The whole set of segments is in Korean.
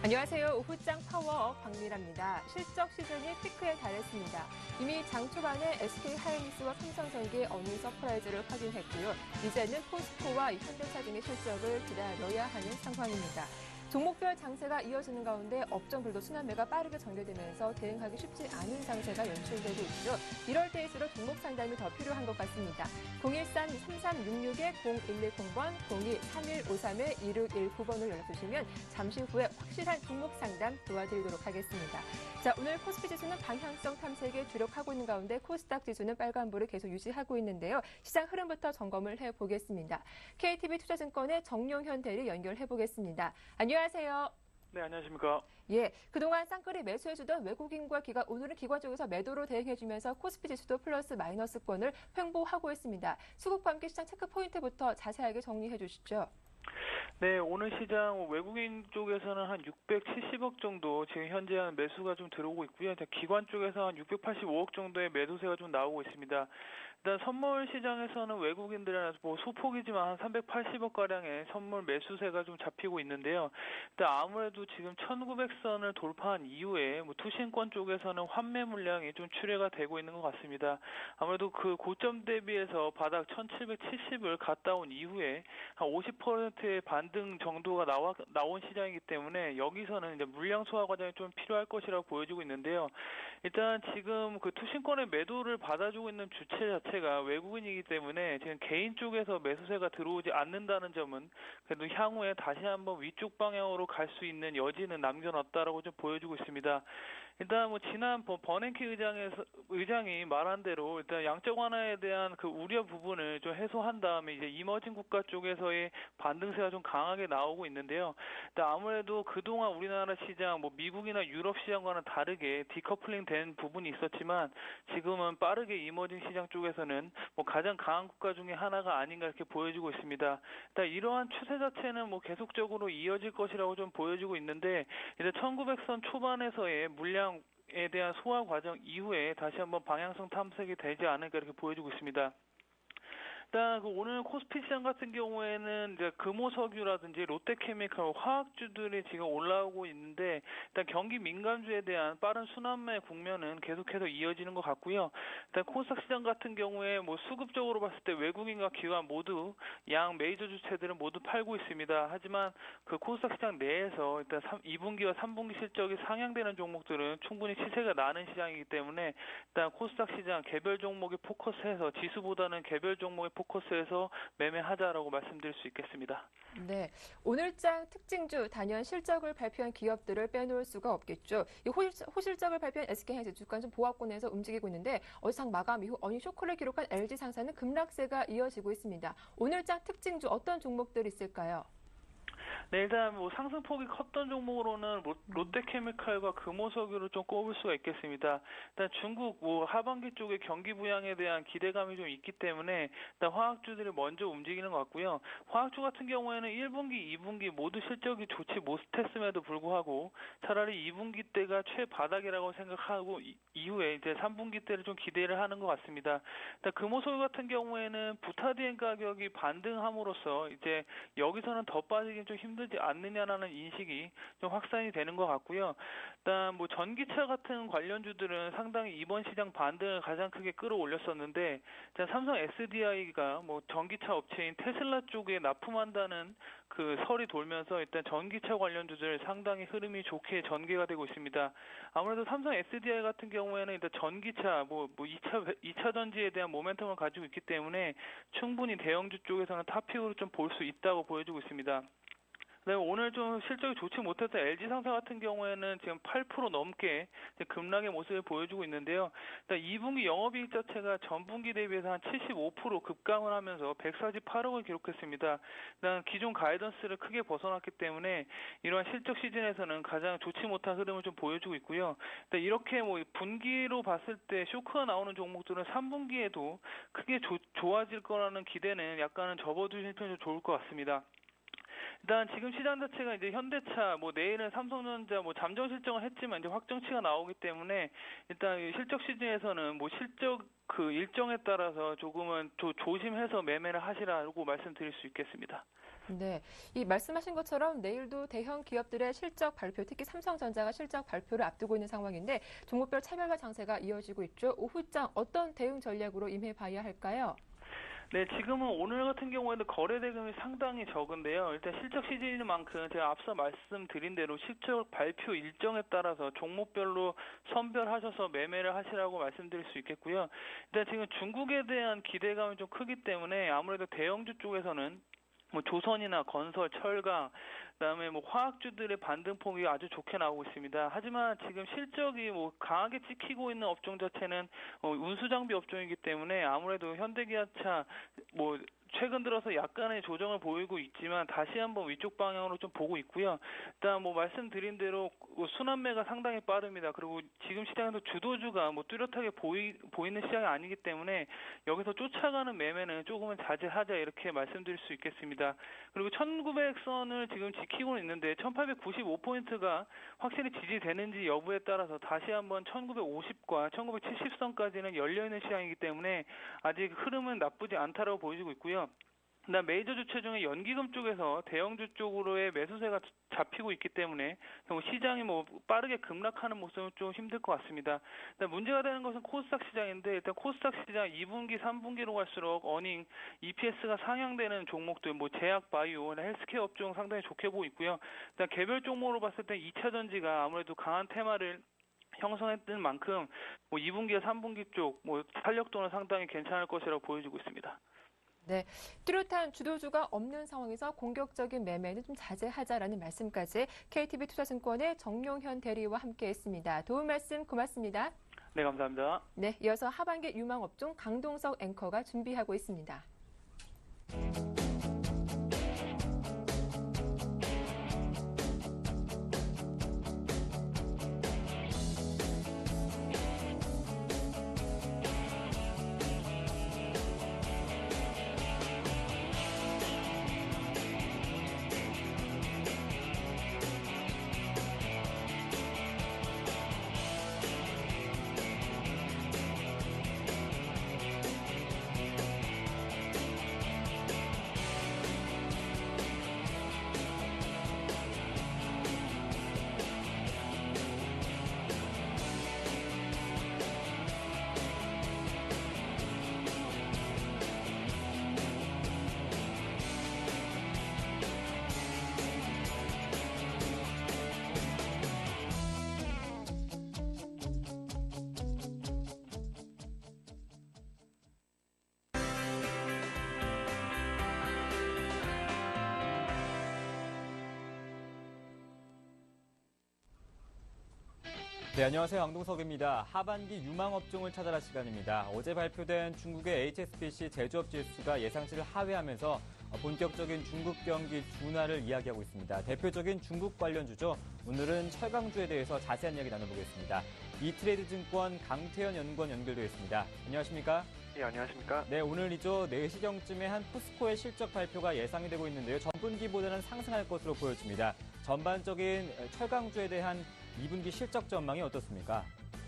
안녕하세요. 오후장 파워업 박미라입니다. 실적 시즌이 피크에 달했습니다. 이미 장 초반에 SK하이닉스와 삼성전기 어닝 서프라이즈를 확인했고요. 이제는 포스코와 현대차 등의 실적을 기다려야 하는 상황입니다. 종목별 장세가 이어지는 가운데 업종별도 순환매가 빠르게 전개되면서 대응하기 쉽지 않은 장세가 연출되고 있죠. 이럴 때일수록 종목 상담이 더 필요한 것 같습니다. 013-3366-0110번, 02-3153-2619번을 연락주시면 잠시 후에 확실한 종목 상담 도와드리도록 하겠습니다. 자, 오늘 코스피 지수는 방향성 탐색에 주력하고 있는 가운데 코스닥 지수는 빨간불을 계속 유지하고 있는데요. 시장 흐름부터 점검을 해보겠습니다. KTB 투자증권의 정용현 대리 연결해보겠습니다. 안녕하세요. 네, 안녕하십니까. 예, 그동안 쌍끌이 매수해주던 외국인과 기관, 오늘은 기관 쪽에서 매도로 대응해주면서 코스피 지수도 플러스 마이너스권을 횡보하고 있습니다. 수급과 함께 시장 체크 포인트부터 자세하게 정리해 주시죠. 네, 오늘 시장 외국인 쪽에서는 한 670억 정도 지금 현재 한 매수가 좀 들어오고 있고요. 기관 쪽에서 한 685억 정도의 매도세가 좀 나오고 있습니다. 일단 선물 시장에서는 외국인들은 뭐 소폭이지만 한 380억 가량의 선물 매수세가 좀 잡히고 있는데요. 일단 아무래도 지금 1900선을 돌파한 이후에 뭐 투신권 쪽에서는 환매 물량이 좀 출회가 되고 있는 것 같습니다. 아무래도 그 고점 대비해서 바닥 1770을 갔다 온 이후에 한 50%의 반등 정도가 나온 시장이기 때문에 여기서는 이제 물량 소화 과정이 좀 필요할 것이라고 보여지고 있는데요. 일단 지금 그 투신권의 매도를 받아주고 있는 주체 자체가 외국인이기 때문에 지금 개인 쪽에서 매수세가 들어오지 않는다는 점은 그래도 향후에 다시 한번 위쪽 방향으로 갈 수 있는 여지는 남겨놨다라고 좀 보여주고 있습니다. 일단 뭐 지난 버냉키 의장이 말한 대로 일단 양적 완화에 대한 그 우려 부분을 좀 해소한 다음에 이제 이머징 국가 쪽에서의 반등세가 좀 강하게 나오고 있는데요. 일단 아무래도 그동안 우리나라 시장, 뭐 미국이나 유럽 시장과는 다르게 디커플링 된 부분이 있었지만 지금은 빠르게 이머징 시장 쪽에서는 뭐 가장 강한 국가 중에 하나가 아닌가 이렇게 보여지고 있습니다. 일단 이러한 추세 자체는 뭐 계속적으로 이어질 것이라고 좀 보여지고 있는데 이제 1900선 초반에서의 물량에 대한 소화 과정 이후에 다시 한번 방향성 탐색이 되지 않을까 이렇게 보여지고 있습니다. 일단 오늘 코스피 시장 같은 경우에는 이제 금호석유라든지 롯데케미칼 화학주들이 지금 올라오고 있는데 일단 경기 민감주에 대한 빠른 순환매 국면은 계속해서 이어지는 것 같고요. 일단 코스닥 시장 같은 경우에 뭐 수급적으로 봤을 때 외국인과 기관 모두 양 메이저 주체들은 모두 팔고 있습니다. 하지만 그 코스닥 시장 내에서 일단 2분기와 3분기 실적이 상향되는 종목들은 충분히 시세가 나는 시장이기 때문에 일단 코스닥 시장 개별 종목에 포커스해서 지수보다는 개별 종목에 포커스해서 매매하자라고 말씀드릴 수 있겠습니다. 네, 오늘장 특징주 단연 실적을 발표한 기업들을 빼놓을 수가 없겠죠. 이 호실적을 발표한 SK하이닉스 주가는 좀 보합권에서 움직이고 있는데 어제장 마감 이후 어닝 쇼크를 기록한 LG상사는 급락세가 이어지고 있습니다. 오늘장 특징주 어떤 종목들이 있을까요? 네, 일단 뭐 상승폭이 컸던 종목으로는 롯데케미칼과 금호석유를 좀 꼽을 수가 있겠습니다. 일단 중국 뭐 하반기 쪽에 경기 부양에 대한 기대감이 좀 있기 때문에 일단 화학주들이 먼저 움직이는 것 같고요. 화학주 같은 경우에는 1분기, 2분기 모두 실적이 좋지 못했음에도 불구하고 차라리 2분기 때가 최바닥이라고 생각하고 이후에 이제 3분기 때를 좀 기대를 하는 것 같습니다. 일단 금호석유 같은 경우에는 부타디엔 가격이 반등함으로써 이제 여기서는 더 빠지긴 좀 힘들지 않느냐라는 인식이 좀 확산이 되는 것 같고요. 일단 뭐 전기차 같은 관련주들은 상당히 이번 시장 반등을 가장 크게 끌어올렸었는데 삼성 SDI가 뭐 전기차 업체인 테슬라 쪽에 납품한다는 그 설이 돌면서 일단 전기차 관련주들 상당히 흐름이 좋게 전개가 되고 있습니다. 아무래도 삼성 SDI 같은 경우에는 일단 전기차 뭐 2차 전지에 대한 모멘텀을 가지고 있기 때문에 충분히 대형주 쪽에서는 탑픽으로 좀 볼 수 있다고 보여지고 있습니다. 네, 오늘 좀 실적이 좋지 못했던 LG상사 같은 경우에는 지금 8% 넘게 급락의 모습을 보여주고 있는데요. 일단 2분기 영업이익 자체가 전분기 대비해서 한 75% 급감을 하면서 148억을 기록했습니다. 일단 기존 가이던스를 크게 벗어났기 때문에 이러한 실적 시즌에서는 가장 좋지 못한 흐름을 좀 보여주고 있고요. 일단 이렇게 뭐 분기로 봤을 때 쇼크가 나오는 종목들은 3분기에도 크게 좋아질 거라는 기대는 약간은 접어두시는 편이 좋을 것 같습니다. 일단 지금 시장 자체가 이제 현대차, 뭐 내일은 삼성전자 뭐 잠정 실적을 했지만 이제 확정치가 나오기 때문에 일단 실적 시즌에서는 뭐 실적 그 일정에 따라서 조금은 조심해서 매매를 하시라고 말씀드릴 수 있겠습니다. 네, 이 말씀하신 것처럼 내일도 대형 기업들의 실적 발표, 특히 삼성전자가 실적 발표를 앞두고 있는 상황인데 종목별 차별화 장세가 이어지고 있죠. 오후장 어떤 대응 전략으로 임해봐야 할까요? 네, 지금은 오늘 같은 경우에는 거래 대금이 상당히 적은데요. 일단 실적 시즌인 만큼 제가 앞서 말씀드린 대로 실적 발표 일정에 따라서 종목별로 선별하셔서 매매를 하시라고 말씀드릴 수 있겠고요. 일단 지금 중국에 대한 기대감이 좀 크기 때문에 아무래도 대형주 쪽에서는 뭐 조선이나 건설, 철강, 그다음에 뭐 화학주들의 반등폭이 아주 좋게 나오고 있습니다. 하지만 지금 실적이 뭐 강하게 찍히고 있는 업종 자체는 운수장비 업종이기 때문에 아무래도 현대기아차 뭐 최근 들어서 약간의 조정을 보이고 있지만 다시 한번 위쪽 방향으로 좀 보고 있고요. 일단 뭐 말씀드린 대로 순환매가 상당히 빠릅니다. 그리고 지금 시장에서 주도주가 뭐 뚜렷하게 보이는 시장이 아니기 때문에 여기서 쫓아가는 매매는 조금은 자제하자 이렇게 말씀드릴 수 있겠습니다. 그리고 1900선을 지금 지키고는 있는데 1895포인트가 확실히 지지되는지 여부에 따라서 다시 한번 1950과 1970선까지는 열려있는 시장이기 때문에 아직 흐름은 나쁘지 않다라고 보여지고 있고요. 그다음 메이저 주체 중에 연기금 쪽에서 대형주 쪽으로의 매수세가 잡히고 있기 때문에 시장이 뭐 빠르게 급락하는 모습은 좀 힘들 것 같습니다. 문제가 되는 것은 코스닥 시장인데 일단 코스닥 시장 2분기, 3분기로 갈수록 어닝, EPS가 상향되는 종목들, 뭐 제약, 바이오, 헬스케어 업종 상당히 좋게 보고 있고요. 일단 개별 종목으로 봤을 때 2차 전지가 아무래도 강한 테마를 형성했던 만큼 뭐 2분기와 3분기 쪽 뭐 탄력도는 상당히 괜찮을 것이라고 보여지고 있습니다. 네, 뚜렷한 주도주가 없는 상황에서 공격적인 매매는 좀 자제하자라는 말씀까지 KTB 투자증권의 정용현 대리와 함께했습니다. 도움 말씀 고맙습니다. 네, 감사합니다. 네, 이어서 하반기 유망업종 강동석 앵커가 준비하고 있습니다. 네, 안녕하세요. 강동석입니다. 하반기 유망업종을 찾아라 시간입니다. 어제 발표된 중국의 HSBC 제조업 지수가 예상치를 하회하면서 본격적인 중국 경기 둔화를 이야기하고 있습니다. 대표적인 중국 관련주죠. 오늘은 철강주에 대해서 자세한 이야기 나눠보겠습니다. 이트레이드 증권 강태현 연구원 연결되어 있습니다. 안녕하십니까? 네, 안녕하십니까? 네, 오늘이죠. 4시경쯤에 한 포스코의 실적 발표가 예상이 되고 있는데요. 전분기보다는 상승할 것으로 보여집니다. 전반적인 철강주에 대한 2분기 실적 전망이 어떻습니까?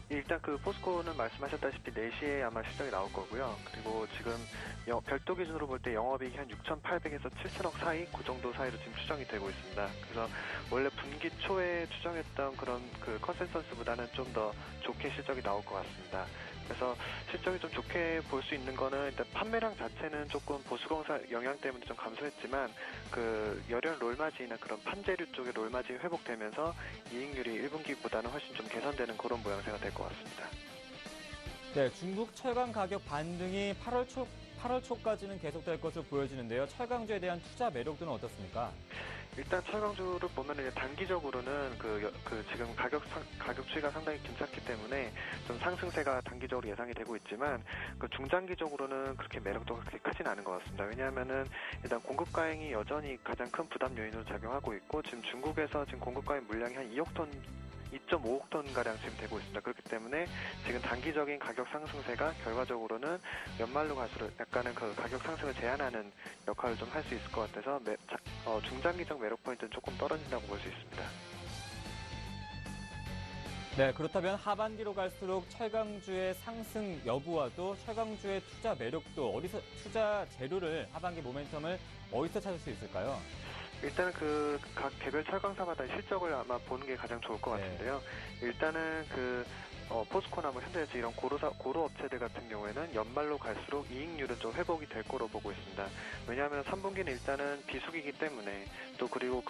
일단 그 포스코는 말씀하셨다시피 4시에 아마 실적이 나올 거고요. 그리고 지금 별도 기준으로 볼 때 영업이익이 한 6,800에서 7,000억 사이, 그 정도 사이로 지금 추정이 되고 있습니다. 그래서 원래 분기 초에 추정했던 그런 그 컨센서스보다는 좀 더 좋게 실적이 나올 것 같습니다. 그래서 실적이 좀 좋게 볼 수 있는 거는 일단 판매량 자체는 조금 보수공사 영향 때문에 좀 감소했지만 그 열연 롤마진이나 그런 판재류 쪽의 롤마진이 회복되면서 이익률이 1분기보다는 훨씬 좀 개선되는 그런 모양새가 될 것 같습니다. 네, 중국 철강 가격 반등이 8월 초까지는 계속될 것으로 보여지는데요. 철강주에 대한 투자 매력도는 어떻습니까? 일단 철강주를 보면은 단기적으로는 지금 가격 추이가 상당히 괜찮기 때문에 좀 상승세가 단기적으로 예상이 되고 있지만 그 중장기적으로는 그렇게 매력도가 그렇게 크진 않은 것 같습니다. 왜냐하면은 일단 공급 과잉이 여전히 가장 큰 부담 요인으로 작용하고 있고 지금 중국에서 지금 공급 과잉 물량이 한 2.5억 톤 가량 지금 되고 있습니다. 그렇기 때문에 지금 단기적인 가격 상승세가 결과적으로는 연말로 갈수록 약간은 그 가격 상승을 제한하는 역할을 좀 할 수 있을 것 같아서 중장기적 매력 포인트는 조금 떨어진다고 볼 수 있습니다. 네, 그렇다면 하반기로 갈수록 철강주의 상승 여부와도 철강주의 투자 매력도 투자 재료를 하반기 모멘텀을 어디서 찾을 수 있을까요? 일단은 그 각 개별 철강사마다 실적을 아마 보는 게 가장 좋을 것 네. 같은데요. 일단은 포스코나 뭐 현대에서 이런 고로 업체들 같은 경우에는 연말로 갈수록 이익률은 좀 회복이 될 거로 보고 있습니다. 왜냐하면 3분기는 일단은 비수기이기 때문에 또 그리고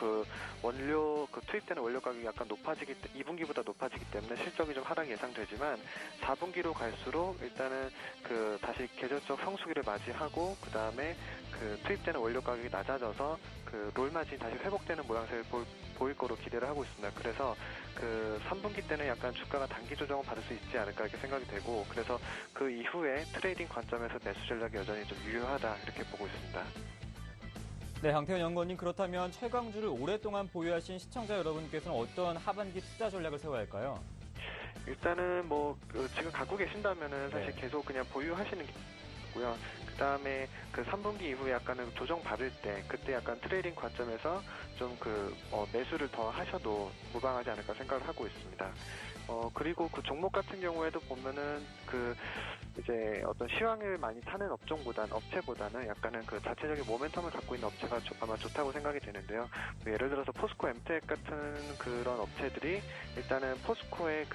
투입되는 원료 가격이 약간 2분기보다 높아지기 때문에 실적이 좀 하락이 예상되지만 4분기로 갈수록 일단은 다시 계절적 성수기를 맞이하고 그 다음에 투입되는 원료 가격이 낮아져서 롤마진이 다시 회복되는 모양새를 보일 거로 기대를 하고 있습니다. 그래서 3분기 때는 약간 주가가 단기 조정을 받을 수 있지 않을까 이렇게 생각이 되고, 그래서 그 이후에 트레이딩 관점에서 매수 전략이 여전히 좀 유효하다 이렇게 보고 있습니다. 네, 강태현 연구원님, 그렇다면 철강주를 오랫동안 보유하신 시청자 여러분께서는 어떤 하반기 투자 전략을 세워야 할까요? 일단은 지금 갖고 계신다면은 사실 네. 계속 그냥 보유하시는 게 고요. 그 다음에 3분기 이후에 약간은 조정 받을 때 그때 약간 트레이딩 관점에서 좀 매수를 더 하셔도 무방하지 않을까 생각을 하고 있습니다. 그리고 그 종목 같은 경우에도 보면은 이제 어떤 시황을 많이 타는 업체보다는 약간은 자체적인 모멘텀을 갖고 있는 업체가 아마 좋다고 생각이 되는데요. 예를 들어서 포스코 엠텍 같은 그런 업체들이 일단은 포스코의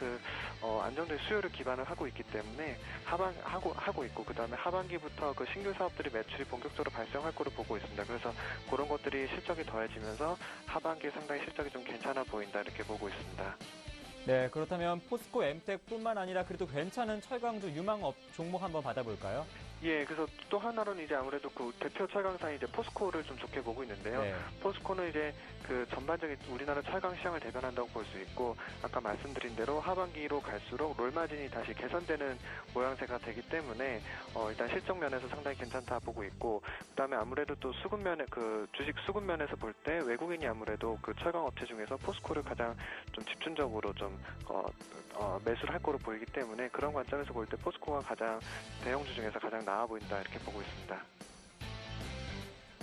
안정적인 수요를 기반을 하고 있기 때문에 하고 있고, 그 다음에 하반기부터 신규 사업들이 매출이 본격적으로 발생할 거로 보고 있습니다. 그래서 그런 것들이 실적이 더해지면서 하반기에 상당히 실적이 좀 괜찮아 보인다 이렇게 보고 있습니다. 네, 그렇다면 포스코 엠텍뿐만 아니라 그래도 괜찮은 철강주 유망업 종목 한번 받아볼까요? 예, 그래서 또 하나로는 이제 아무래도 대표 철강사인 이제 포스코를 좀 좋게 보고 있는데요. 네. 포스코는 이제 전반적인 우리나라 철강 시장을 대변한다고 볼 수 있고, 아까 말씀드린 대로 하반기로 갈수록 롤마진이 다시 개선되는 모양새가 되기 때문에 일단 실적 면에서 상당히 괜찮다 보고 있고, 그다음에 아무래도 또 주식 수급 면에서 볼 때 외국인이 아무래도 철강 업체 중에서 포스코를 가장 좀 집중적으로 좀 매수를 할 거로 보이기 때문에 그런 관점에서 볼 때 포스코가 가장 대형주 중에서 가장 나아 보인다 이렇게 보고 있습니다.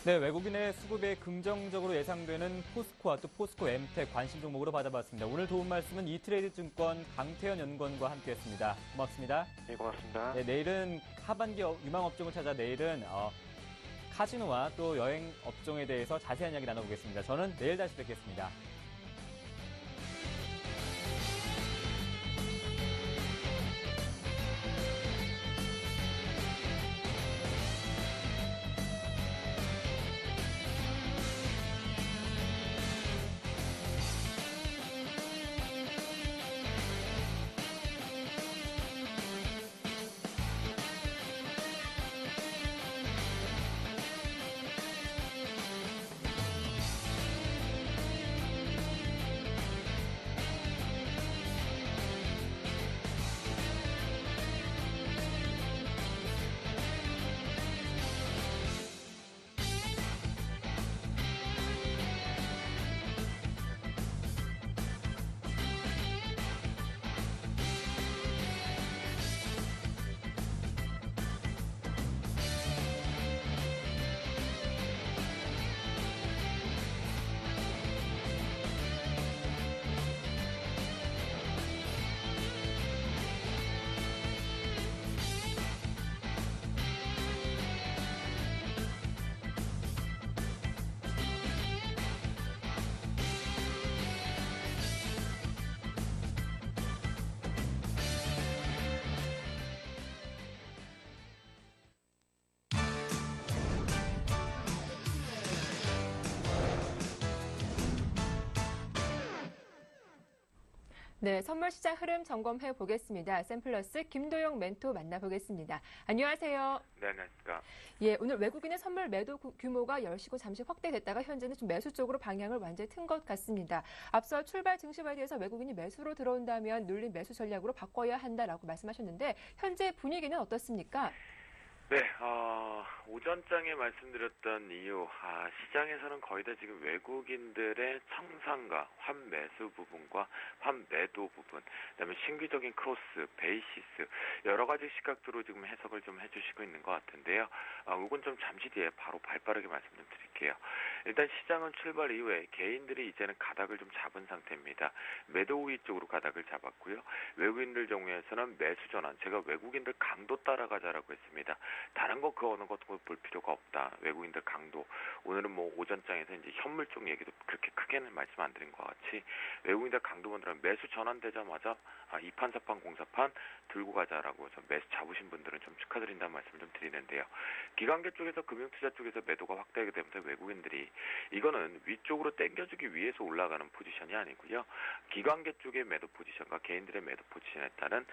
네, 외국인의 수급에 긍정적으로 예상되는 포스코와 또 포스코 엠텍 관심 종목으로 받아봤습니다. 오늘 도움 말씀은 이트레이드 증권 강태현 연구원과 함께했습니다. 고맙습니다. 네, 고맙습니다. 네, 내일은 하반기 유망 업종을 찾아 내일은 카지노와 또 여행 업종에 대해서 자세한 이야기 나눠보겠습니다. 저는 내일 다시 뵙겠습니다. 네, 선물 시장 흐름 점검해 보겠습니다. 샘플러스 김도영 멘토 만나보겠습니다. 안녕하세요. 네, 안녕하십니까. 예, 오늘 외국인의 선물 매도 규모가 10시고 잠시 확대됐다가 현재는 좀 매수 쪽으로 방향을 완전히 튼 것 같습니다. 앞서 출발 증시에 대해서 외국인이 매수로 들어온다면 눌린 매수 전략으로 바꿔야 한다라고 말씀하셨는데 현재 분위기는 어떻습니까? 네, 오전장에 말씀드렸던 이유, 시장에서는 거의 다 지금 외국인들의 청산과 환매수 부분과 환매도 부분, 그다음에 신규적인 크로스, 베이시스, 여러 가지 시각도로 지금 해석을 좀 해주시고 있는 것 같은데요. 이건 좀 잠시 뒤에 바로 발빠르게 말씀 좀 드릴게요. 일단 시장은 출발 이후에 개인들이 이제는 가닥을 좀 잡은 상태입니다. 매도 우위 쪽으로 가닥을 잡았고요. 외국인들 경우에서는 매수 전환, 제가 외국인들 강도 따라가자라고 했습니다. 다른 거 그 어느 것도 볼 필요가 없다. 외국인들 강도. 오늘은 뭐 오전장에서 이제 현물 쪽 얘기도 그렇게 크게는 말씀 안 드린 것 같이 외국인들 강도만 들으면 매수 전환되자마자 2판, 4판, 공사판 들고 가자라고 해서 매수 잡으신 분들은 좀 축하드린다는 말씀을 좀 드리는데요. 기관계 쪽에서 금융투자 쪽에서 매도가 확대하게 되면서 외국인들이 이거는 위쪽으로 당겨주기 위해서 올라가는 포지션이 아니고요. 기관계 쪽의 매도 포지션과 개인들의 매도 포지션에 따른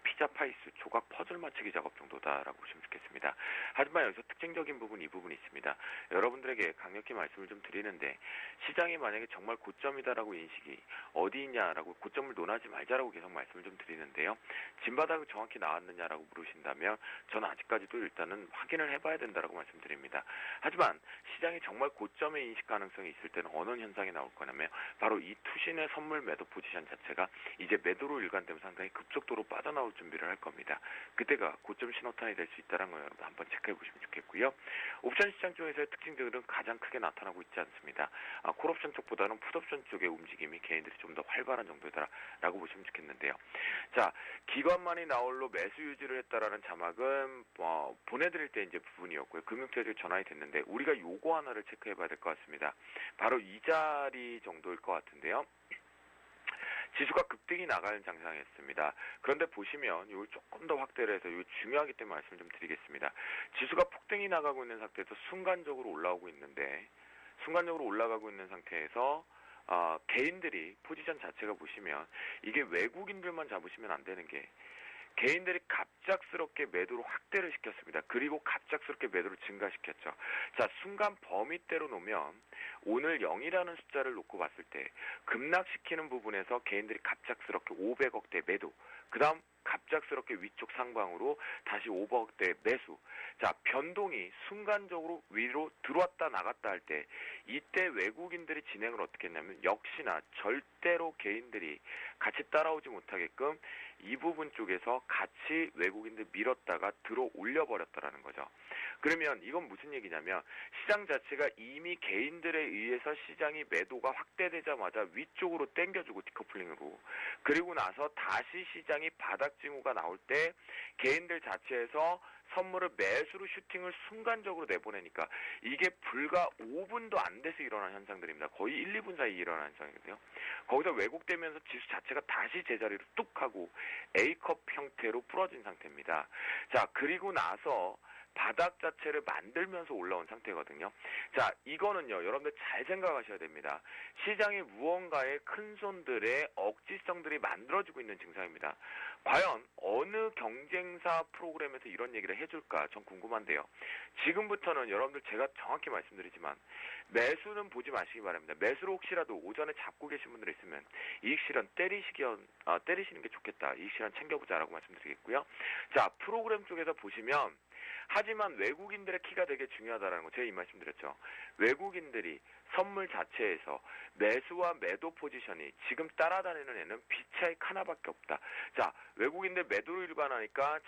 피자 파이스 조각 퍼즐 맞추기 작업 정도다라고 보시면 좋겠습니다. 하지만 여기서 특징적인 부분 이 부분이 있습니다. 여러분들에게 강력히 말씀을 좀 드리는데 시장이 만약에 정말 고점이다라고 인식이 어디 있냐라고 고점을 논하지 말자라고 계속 말씀을 좀 드리는데요. 진바닥이 정확히 나왔느냐라고 물으신다면 저는 아직까지도 일단은 확인을 해봐야 된다라고 말씀드립니다. 하지만 시장이 정말 고점의 인식 가능성이 있을 때는 어느 현상이 나올 거냐면 바로 이 투신의 선물 매도 포지션 자체가 이제 매도로 일관되면 상당히 급속도로 빠져나올 준비를 할 겁니다. 그때가 고점 신호탄이 될 수 있다는 거 여러분 한번 체크해 보시면 좋겠고요. 옵션 시장 쪽에서의 특징들은 가장 크게 나타나고 있지 않습니다. 콜옵션 쪽보다는 풋옵션 쪽의 움직임이 개인들이 좀 더 활발한 정도다라고 보시면 좋겠는데요. 자, 기관만이 나홀로 매수 유지를 했다라는 자막은 보내드릴 때 이제 부분이었고요. 금융투자직 전환이 됐는데 우리가 요거 하나를 체크해 봐야 될 것 같습니다. 바로 이 자리 정도일 것 같은데요. 지수가 급등이 나가는 장상이었습니다. 그런데 보시면 이걸 조금 더 확대를 해서 이거 중요하기 때문에 말씀을 좀 드리겠습니다. 지수가 폭등이 나가고 있는 상태에서 순간적으로 올라오고 있는데 순간적으로 올라가고 있는 상태에서 개인들이 포지션 자체가 보시면 이게 외국인들만 잡으시면 안 되는 게 개인들이 갑작스럽게 매도를 확대를 시켰습니다. 그리고 갑작스럽게 매도를 증가시켰죠. 자, 순간 범위대로 놓으면 오늘 0이라는 숫자를 놓고 봤을 때 급락시키는 부분에서 개인들이 갑작스럽게 500억대 매도, 그 다음 갑작스럽게 위쪽 상방으로 다시 500억대 매수. 자, 변동이 순간적으로 위로 들어왔다 나갔다 할 때 이때 외국인들이 진행을 어떻게 했냐면 역시나 절대로 개인들이 같이 따라오지 못하게끔 이 부분 쪽에서 같이 외국인들 밀었다가 들어 올려버렸다라는 거죠. 그러면 이건 무슨 얘기냐면 시장 자체가 이미 개인들에 의해서 시장이 매도가 확대되자마자 위쪽으로 당겨주고 디커플링으로 그리고 나서 다시 시장이 바닥 징후가 나올 때 개인들 자체에서 선물을 매수로 슈팅을 순간적으로 내보내니까 이게 불과 5분도 안 돼서 일어난 현상들입니다. 거의 1, 2분 사이에 일어난 현상이거든요. 거기서 왜곡되면서 지수 자체가 다시 제자리로 뚝 하고 A컵 형태로 부러진 상태입니다. 자, 그리고 나서 바닥 자체를 만들면서 올라온 상태거든요. 자, 이거는요, 여러분들 잘 생각하셔야 됩니다. 시장의 무언가의 큰 손들의 억지성들이 만들어지고 있는 증상입니다. 과연 어느 경쟁사 프로그램에서 이런 얘기를 해줄까? 전 궁금한데요. 지금부터는 여러분들 제가 정확히 말씀드리지만 매수는 보지 마시기 바랍니다. 매수를 혹시라도 오전에 잡고 계신 분들 있으면 이익 실현 때리시는 게 좋겠다. 이익 실현 챙겨보자라고 말씀드리겠고요. 자, 프로그램 쪽에서 보시면 하지만 외국인들의 키가 되게 중요하다는 거 제가 이 말씀드렸죠. 외국인들이 선물 자체에서 매수와 매도 포지션이 지금 따라다니는 애는 비차익 하나밖에 없다. 자, 외국인들 매도로 일관하니까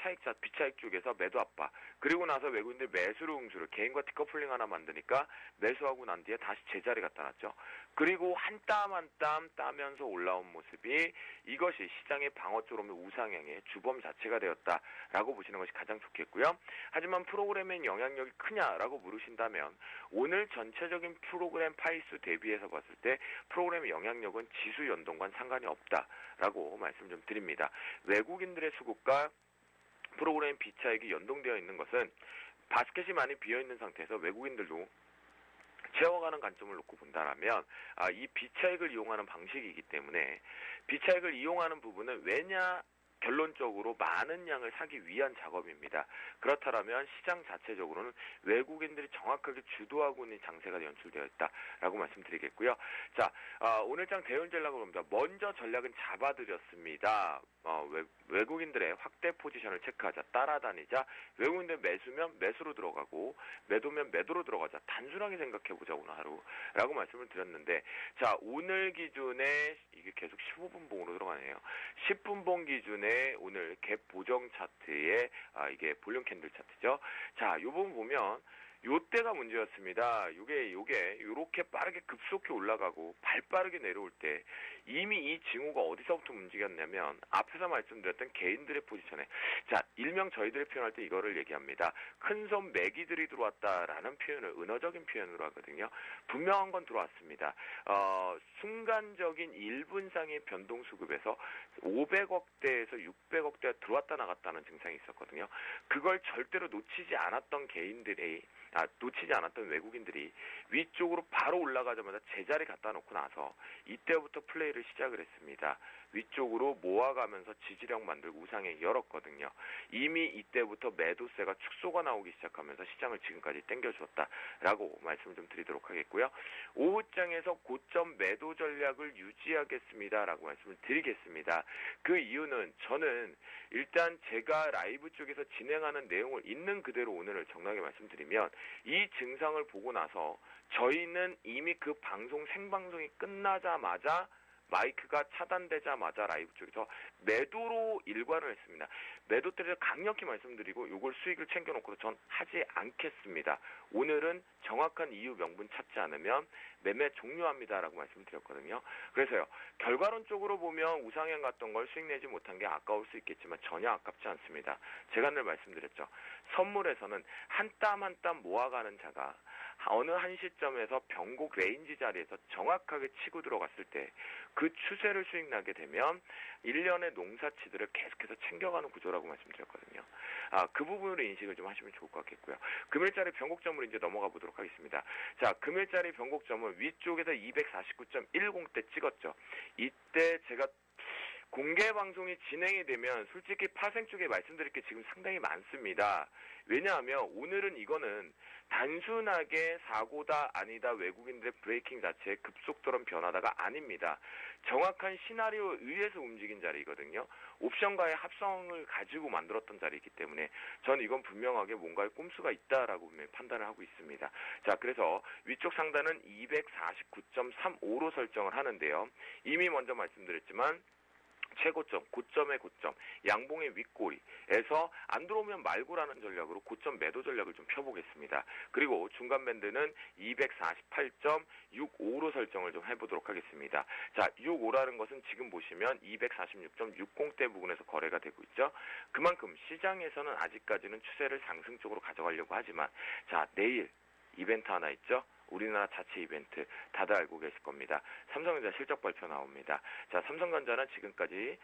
비차익 쪽에서 매도 압박. 그리고 나서 외국인들 매수로 응수를 개인과 디커플링 하나 만드니까 매수하고 난 뒤에 다시 제자리 갖다 놨죠. 그리고 한 땀 한 땀 따면서 올라온 모습이 이것이 시장의 방어 쪽 없는 우상향의 주범 자체가 되었다라고 보시는 것이 가장 좋겠고요. 하지만 프로그램의 영향력이 크냐라고 물으신다면 오늘 전체적인 프로그램 파이수 대비해서 봤을 때 프로그램의 영향력은 지수 연동과는 상관이 없다라고 말씀 좀 드립니다. 외국인들의 수급과 프로그램 비차익이 연동되어 있는 것은 바스켓이 많이 비어있는 상태에서 외국인들도 채워가는 관점을 놓고 본다면 이 비차익을 이용하는 방식이기 때문에 비차익을 이용하는 부분은 왜냐 결론적으로 많은 양을 사기 위한 작업입니다. 그렇다면 시장 자체적으로는 외국인들이 정확하게 주도하고 있는 장세가 연출되어 있다라고 말씀드리겠고요. 자, 오늘장 대응 전략을 봅니다. 먼저 전략은 잡아드렸습니다. 외국인들의 확대 포지션을 체크하자. 따라다니자. 외국인들 매수면 매수로 들어가고 매도면 매도로 들어가자. 단순하게 생각해보자 오늘 하루라고 말씀을 드렸는데 자, 오늘 기준에 이게 계속 15분 봉으로 들어가네요. 10분 봉 기준에 오늘 갭 보정 차트에 이게 볼륨 캔들 차트죠. 자, 이 부분 보면 요때가 문제였습니다. 요게 요렇게 빠르게 급속히 올라가고 발 빠르게 내려올 때 이미 이 징후가 어디서부터 움직였냐면 앞에서 말씀드렸던 개인들의 포지션에 자 일명 저희들이 표현할 때 이거를 얘기합니다. 큰 손 매기들이 들어왔다라는 표현을 은어적인 표현으로 하거든요. 분명한 건 들어왔습니다. 순간적인 1분상의 변동 수급에서 500억대에서 600억대가 들어왔다 나갔다는 증상이 있었거든요. 그걸 절대로 놓치지 않았던 놓치지 않았던 외국인들이 위쪽으로 바로 올라가자마자 제자리 갖다 놓고 나서 이때부터 플레이를 시작을 했습니다. 위쪽으로 모아가면서 지지력 만들고 우상에 열었거든요. 이미 이때부터 매도세가 축소가 나오기 시작하면서 시장을 지금까지 땡겨주었다라고 말씀을 좀 드리도록 하겠고요. 오후장에서 고점 매도 전략을 유지하겠습니다라고 말씀을 드리겠습니다. 그 이유는 저는 일단 제가 라이브 쪽에서 진행하는 내용을 있는 그대로 오늘을 정확하게 말씀드리면 이 증상을 보고 나서 저희는 이미 그 방송 생방송이 끝나자마자 마이크가 차단되자마자 라이브 쪽에서 매도로 일관을 했습니다. 매도 때를 강력히 말씀드리고 이걸 수익을 챙겨놓고도 전 하지 않겠습니다. 오늘은 정확한 이유 명분 찾지 않으면 매매 종료합니다라고 말씀드렸거든요. 그래서요. 결과론적으로 보면 우상향 갔던 걸 수익 내지 못한 게 아까울 수 있겠지만 전혀 아깝지 않습니다. 제가 늘 말씀드렸죠. 선물에서는 한 땀 한 땀 모아가는 자가 어느 한 시점에서 변곡 레인지 자리에서 정확하게 치고 들어갔을 때 그 추세를 수익 나게 되면 1년의 농사치들을 계속해서 챙겨가는 구조라고 말씀드렸거든요. 그 부분으로 인식을 좀 하시면 좋을 것 같겠고요. 금일짜리 변곡점으로 이제 넘어가 보도록 하겠습니다. 자, 금일짜리 변곡점은 위쪽에서 249.10대 찍었죠. 이때 제가 공개 방송이 진행이 되면 솔직히 파생 쪽에 말씀드릴 게 지금 상당히 많습니다. 왜냐하면 오늘은 이거는 단순하게 사고다 아니다 외국인들의 브레이킹 자체의 급속도로 변화다가 아닙니다. 정확한 시나리오에 의해서 움직인 자리거든요. 옵션과의 합성을 가지고 만들었던 자리이기 때문에 저는 이건 분명하게 뭔가의 꼼수가 있다라고 판단을 하고 있습니다. 자, 그래서 위쪽 상단은 249.35로 설정을 하는데요. 이미 먼저 말씀드렸지만 최고점, 고점의 고점, 양봉의 윗꼬리에서 안 들어오면 말고라는 전략으로 고점 매도 전략을 좀 펴보겠습니다. 그리고 중간 밴드는 248.65로 설정을 좀 해보도록 하겠습니다. 자, 65라는 것은 지금 보시면 246.60대 부근에서 거래가 되고 있죠. 그만큼 시장에서는 아직까지는 추세를 상승적으로 가져가려고 하지만 자, 내일 이벤트 하나 있죠. 우리나라 자체 이벤트 다들 알고 계실 겁니다. 삼성전자 실적 발표 나옵니다. 자, 삼성전자는 지금까지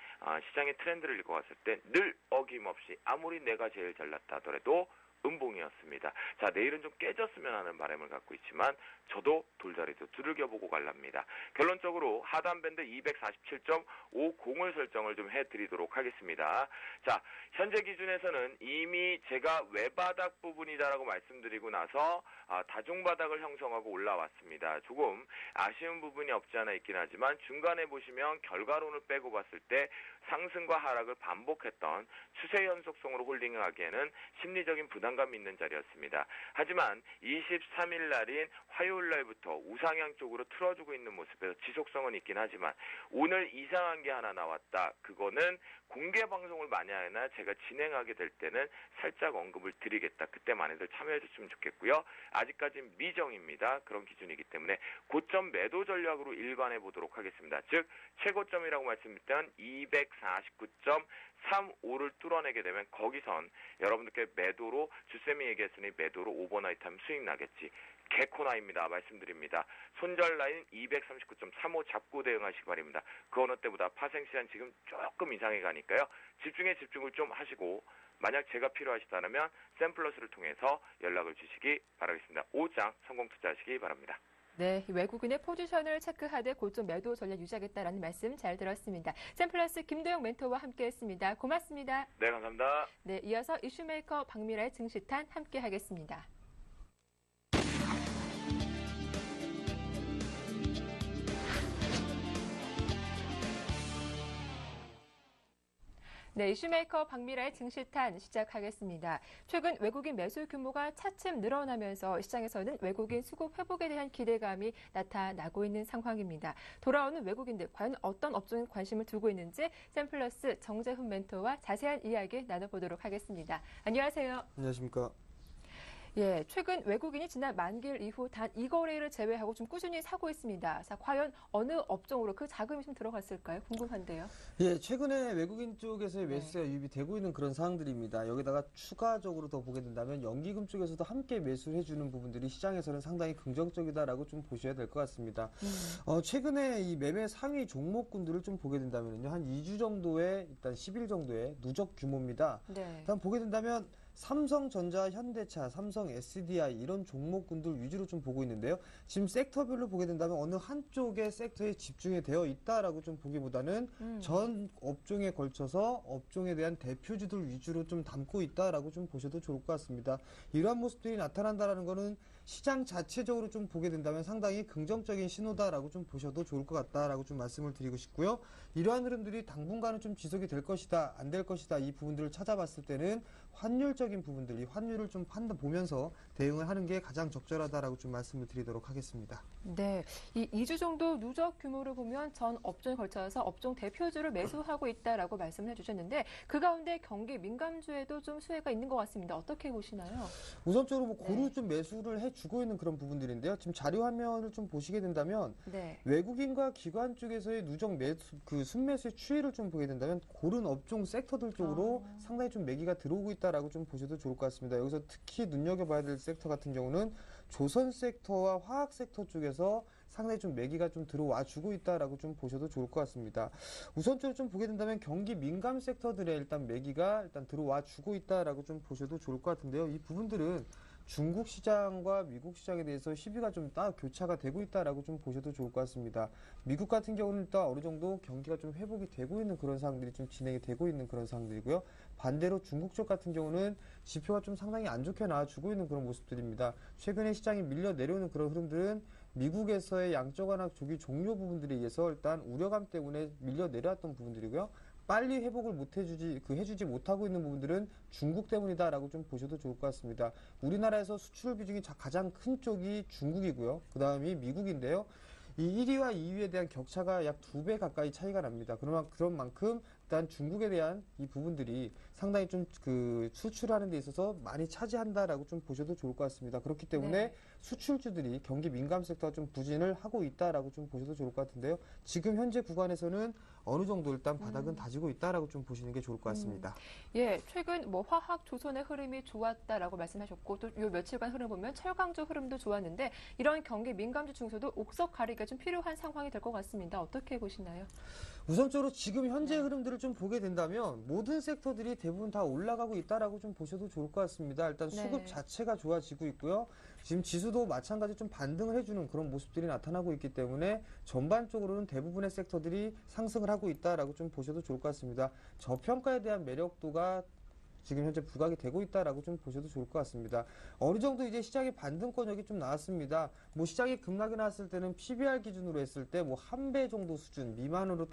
시장의 트렌드를 읽어왔을 때 늘 어김없이 아무리 내가 제일 잘났다 하더라도 음봉이었습니다. 자, 내일은 좀 깨졌으면 하는 바람을 갖고 있지만 저도 돌다리도 두들겨보고 갈랍니다. 결론적으로 하단 밴드 247.50을 설정을 좀 해드리도록 하겠습니다. 자, 현재 기준에서는 이미 제가 외바닥 부분이다라고 말씀드리고 나서 다중바닥을 형성하고 올라왔습니다. 조금 아쉬운 부분이 없지 않아 있긴 하지만 중간에 보시면 결과론을 빼고 봤을 때 상승과 하락을 반복했던 추세 연속성으로 홀딩하기에는 심리적인 부담감이 있는 자리였습니다. 하지만 23일 날인 화요일 날부터 우상향 쪽으로 틀어주고 있는 모습에서 지속성은 있긴 하지만 오늘 이상한 게 하나 나왔다. 그거는 공개 방송을 많이 하나 제가 진행하게 될 때는 살짝 언급을 드리겠다. 그때 많이들 참여해 주시면 좋겠고요. 아직까지는 미정입니다. 그런 기준이기 때문에 고점 매도 전략으로 일관해 보도록 하겠습니다. 즉 최고점이라고 말씀드렸던 249.35를 뚫어내게 되면 거기선 여러분들께 매도로 주쌤이 얘기했으니 매도로 오버나이트 하면 수익 나겠지. 개코나입니다. 말씀드립니다. 손절 라인 239.35 잡고 대응하시기 바랍니다. 그 어느 때보다 파생시간 지금 조금 이상해 가니까요. 집중을 좀 하시고 만약 제가 필요하시다면 샘플러스를 통해서 연락을 주시기 바라겠습니다. 5장 성공 투자하시기 바랍니다. 네, 외국인의 포지션을 체크하되 고점 매도 전략 유지하겠다라는 말씀 잘 들었습니다. 샘플러스 김도영 멘토와 함께했습니다. 고맙습니다. 네, 감사합니다. 네, 이어서 이슈메이커 박미라의 증시탄 함께하겠습니다. 네, 이슈메이커 박미라의 증시탄 시작하겠습니다. 최근 외국인 매수 규모가 차츰 늘어나면서 시장에서는 외국인 수급 회복에 대한 기대감이 나타나고 있는 상황입니다. 돌아오는 외국인들 과연 어떤 업종에 관심을 두고 있는지 샘플러스 정재훈 멘토와 자세한 이야기 나눠보도록 하겠습니다. 안녕하세요. 안녕하십니까. 예, 최근 외국인이 지난 만기일 이후 단 이 거래일을 제외하고 좀 꾸준히 사고 있습니다. 자, 과연 어느 업종으로 그 자금이 좀 들어갔을까요? 궁금한데요. 예, 최근에 외국인 쪽에서의 네. 매수세가 유입이 되고 있는 그런 상황들입니다. 여기다가 추가적으로 더 보게 된다면 연기금 쪽에서도 함께 매수를 해주는 부분들이 시장에서는 상당히 긍정적이다라고 좀 보셔야 될 것 같습니다. 최근에 이 매매 상위 종목군들을 좀 보게 된다면요, 한 2주 정도의 일단 10일 정도의 누적 규모입니다. 네. 일단 보게 된다면 삼성전자, 현대차, 삼성 SDI 이런 종목군들 위주로 좀 보고 있는데요. 지금 섹터별로 보게 된다면 어느 한쪽의 섹터에 집중이 되어 있다라고 좀 보기보다는 전 업종에 걸쳐서 업종에 대한 대표주들 위주로 좀 담고 있다라고 좀 보셔도 좋을 것 같습니다. 이러한 모습들이 나타난다라는 거는 시장 자체적으로 좀 보게 된다면 상당히 긍정적인 신호다라고 좀 보셔도 좋을 것 같다라고 좀 말씀을 드리고 싶고요. 이러한 흐름들이 당분간은 좀 지속이 될 것이다, 안 될 것이다 이 부분들을 찾아봤을 때는 환율적인 부분들, 이 환율을 좀 보면서 대응을 하는 게 가장 적절하다라고 좀 말씀을 드리도록 하겠습니다. 네, 이 2주 정도 누적 규모를 보면 전 업종에 걸쳐서 업종 대표주를 매수하고 있다라고 말씀을 해주셨는데 그 가운데 경기 민감주에도 좀 수혜가 있는 것 같습니다. 어떻게 보시나요? 우선적으로 뭐 고루 네. 좀 매수를 해주고 있는 그런 부분들인데요. 지금 자료 화면을 좀 보시게 된다면 네. 외국인과 기관 쪽에서의 누적 매수, 그 순매수의 추이를 좀 보게 된다면 고른 업종 섹터들 쪽으로 상당히 좀 매기가 들어오고 있다라고 좀 보셔도 좋을 것 같습니다. 여기서 특히 눈여겨봐야 될 섹터 같은 경우는 조선 섹터와 화학 섹터 쪽에서 상당히 좀 매기가 좀 들어와 주고 있다라고 좀 보셔도 좋을 것 같습니다. 우선적으로 좀 보게 된다면 경기 민감 섹터들의 일단 매기가 일단 들어와 주고 있다라고 좀 보셔도 좋을 것 같은데요. 이 부분들은 중국 시장과 미국 시장에 대해서 시비가 좀 교차가 되고 있다라고 좀 보셔도 좋을 것 같습니다. 미국 같은 경우는 일단 어느 정도 경기가 좀 회복이 되고 있는 그런 상황들이 좀 진행이 되고 있는 그런 상황들이고요. 반대로 중국 쪽 같은 경우는 지표가 좀 상당히 안 좋게 나와주고 있는 그런 모습들입니다. 최근에 시장이 밀려 내려오는 그런 흐름들은 미국에서의 양적 완화 조기 종료 부분들에 의해서 일단 우려감 때문에 밀려 내려왔던 부분들이고요. 빨리 회복을 해주지 못하고 있는 부분들은 중국 때문이다라고 좀 보셔도 좋을 것 같습니다. 우리나라에서 수출 비중이 가장 큰 쪽이 중국이고요. 그 다음이 미국인데요. 이 1위와 2위에 대한 격차가 약 2배 가까이 차이가 납니다. 그런 만큼 일단 중국에 대한 이 부분들이 상당히 좀 그 수출하는 데 있어서 많이 차지한다라고 좀 보셔도 좋을 것 같습니다. 그렇기 때문에 네. 수출주들이 경기 민감 섹터가 좀 부진을 하고 있다라고 좀 보셔도 좋을 것 같은데요. 지금 현재 구간에서는 어느 정도 일단 바닥은 다지고 있다라고 좀 보시는 게 좋을 것 같습니다. 예, 최근 뭐 화학 조선의 흐름이 좋았다라고 말씀하셨고 또 요 며칠간 흐름 보면 철강주 흐름도 좋았는데 이런 경기 민감주 중에서도 옥석 가리기가 좀 필요한 상황이 될 것 같습니다. 어떻게 보시나요? 우선적으로 지금 현재 흐름들을 좀 보게 된다면 모든 섹터들이 대부분 다 올라가고 있다라고 좀 보셔도 좋을 것 같습니다. 일단 수급 네. 자체가 좋아지고 있고요. 지금 지수도 마찬가지로 좀 반등을 해주는 그런 모습들이 나타나고 있기 때문에 전반적으로는 대부분의 섹터들이 상승을 하고 있다라고 좀 보셔도 좋을 것 같습니다. 저평가에 대한 매력도가 지금 현재 부각이 되고 있다라고 좀 보셔도 좋을 것 같습니다. 어느 정도 이제 시장의 반등권역이 좀 나왔습니다. 뭐 시장이 급락이 나왔을 때는 PBR 기준으로 했을 때 뭐 한 배 정도 수준 미만으로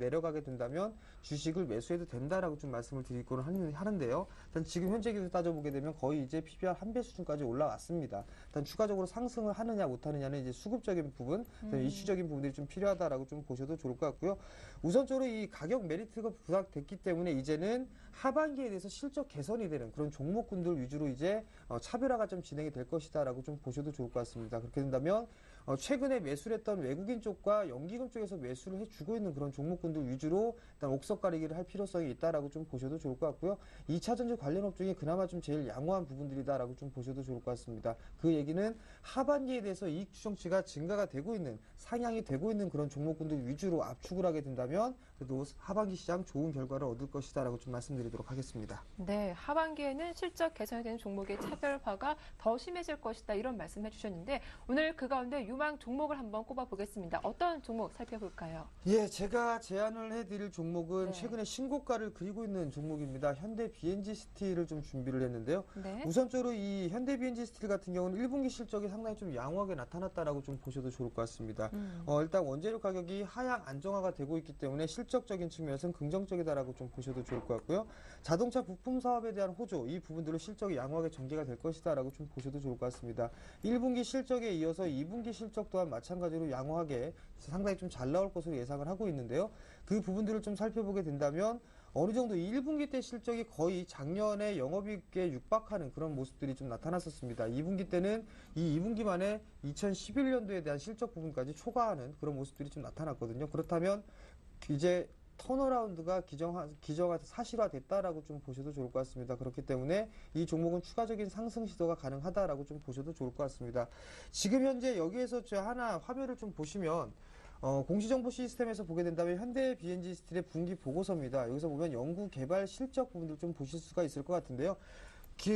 내려가게 된다면 주식을 매수해도 된다라고 좀 말씀을 드리고는 하는데요. 일단 지금 현재 기준 따져보게 되면 거의 이제 PBR 한 배 수준까지 올라왔습니다. 일단 추가적으로 상승을 하느냐 못하느냐는 이제 수급적인 부분, 이슈적인 부분들이 좀 필요하다라고 좀 보셔도 좋을 것 같고요. 우선적으로 이 가격 메리트가 부각됐기 때문에 이제는 하반기에 대해서 실적 개선이 되는 그런 종목군들 위주로 이제 차별화가 좀 진행이 될 것이다라고 좀 보셔도 좋을 것 같습니다. 그렇게 된다면 최근에 매수를 했던 외국인 쪽과 연기금 쪽에서 매수를 해주고 있는 그런 종목군들 위주로 일단 옥석 가리기를 할 필요성이 있다라고 좀 보셔도 좋을 것 같고요. 2차전지 관련 업종이 그나마 좀 제일 양호한 부분들이다라고 좀 보셔도 좋을 것 같습니다. 그 얘기는 하반기에 대해서 이익 추정치가 증가가 되고 있는 상향이 되고 있는 그런 종목군들 위주로 압축을 하게 된다면 그래도 하반기 시장 좋은 결과를 얻을 것이다라고 좀 말씀드리도록 하겠습니다. 네, 하반기에는 실적 개선이 되는 종목의 차별화가 더 심해질 것이다 이런 말씀해 주셨는데 오늘 그 가운데 유망 종목을 한번 꼽아보겠습니다. 어떤 종목 살펴볼까요? 예, 제가 제안을 해드릴 종목은 네. 최근에 신고가를 그리고 있는 종목입니다. 현대 BNG 스틸을 좀 준비를 했는데요. 네. 우선적으로 이 현대 BNG 스틸 같은 경우는 1분기 실적이 상당히 좀 양호하게 나타났다라고 좀 보셔도 좋을 것 같습니다. 일단 원재료 가격이 하향 안정화가 되고 있기 때문에 실적적인 측면에서는 긍정적이다라고 좀 보셔도 좋을 것 같고요. 자동차 부품 사업에 대한 호조, 이 부분들로 실적이 양호하게 전개가 될 것이다라고 좀 보셔도 좋을 것 같습니다. 1분기 실적에 이어서 2분기 실적 또한 마찬가지로 양호하게 상당히 좀 잘 나올 것으로 예상을 하고 있는데요. 그 부분들을 좀 살펴보게 된다면 어느 정도 1분기 때 실적이 거의 작년에 영업이익에 육박하는 그런 모습들이 좀 나타났었습니다. 2분기 때는 이 2분기 만에 2011년도에 대한 실적 부분까지 초과하는 그런 모습들이 좀 나타났거든요. 그렇다면 이제 턴어라운드가 기정화 사실화됐다라고 좀 보셔도 좋을 것 같습니다. 그렇기 때문에 이 종목은 추가적인 상승 시도가 가능하다라고 좀 보셔도 좋을 것 같습니다. 지금 현재 여기에서 저 하나 화면을 좀 보시면 공시정보 시스템에서 보게 된다면 현대 B&G 스틸의 분기 보고서입니다. 여기서 보면 연구 개발 실적 부분들 좀 보실 수가 있을 것 같은데요.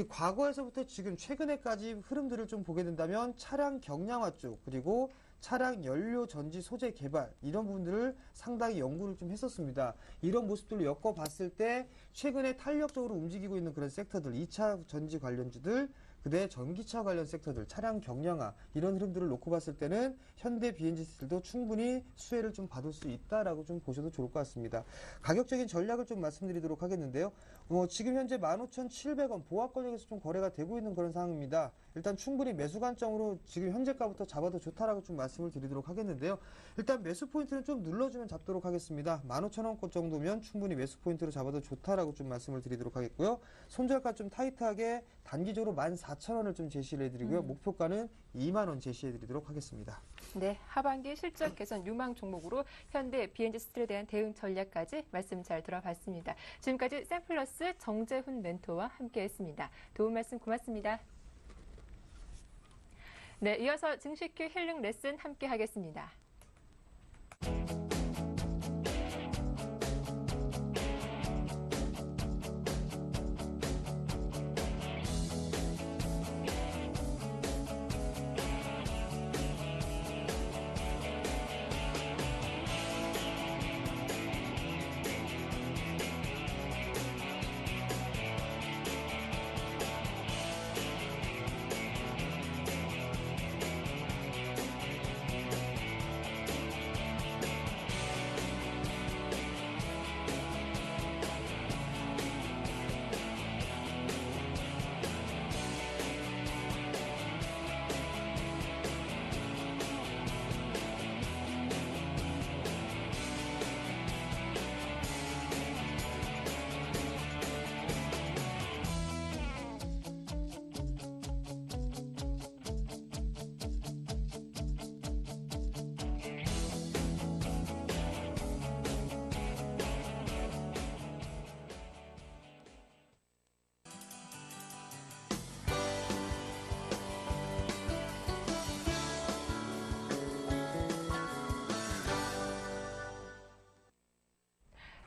과거에서부터 지금 최근에까지 흐름들을 좀 보게 된다면 차량 경량화 쪽 그리고 차량 연료 전지 소재 개발 이런 부분들을 상당히 연구를 좀 했었습니다. 이런 모습들을 엮어봤을 때 최근에 탄력적으로 움직이고 있는 그런 섹터들 2차 전지 관련주들 그다음에 전기차 관련 섹터들, 차량 경량화 이런 흐름들을 놓고 봤을 때는 현대 B&G 스틸도 충분히 수혜를 좀 받을 수 있다라고 좀 보셔도 좋을 것 같습니다. 가격적인 전략을 좀 말씀드리도록 하겠는데요. 지금 현재 15,700원 보합권역에서 좀 거래가 되고 있는 그런 상황입니다. 일단 충분히 매수 관점으로 지금 현재가부터 잡아도 좋다라고 좀 말씀을 드리도록 하겠는데요. 일단 매수 포인트는 좀 눌러주면 잡도록 하겠습니다. 15,000원권 정도면 충분히 매수 포인트로 잡아도 좋다라고 좀 말씀을 드리도록 하겠고요. 손절가 좀 타이트하게 단기적으로 14,000원을 좀 제시를 해드리고요. 목표가는 2만원 제시해드리도록 하겠습니다. 네, 하반기 실적 개선 유망 종목으로 현대 B&G 스틸에 대한 대응 전략까지 말씀 잘 들어봤습니다. 지금까지 샘플러스 정재훈 멘토와 함께했습니다. 도움 말씀 고맙습니다. 네, 이어서 증시큐 힐링 레슨 함께하겠습니다.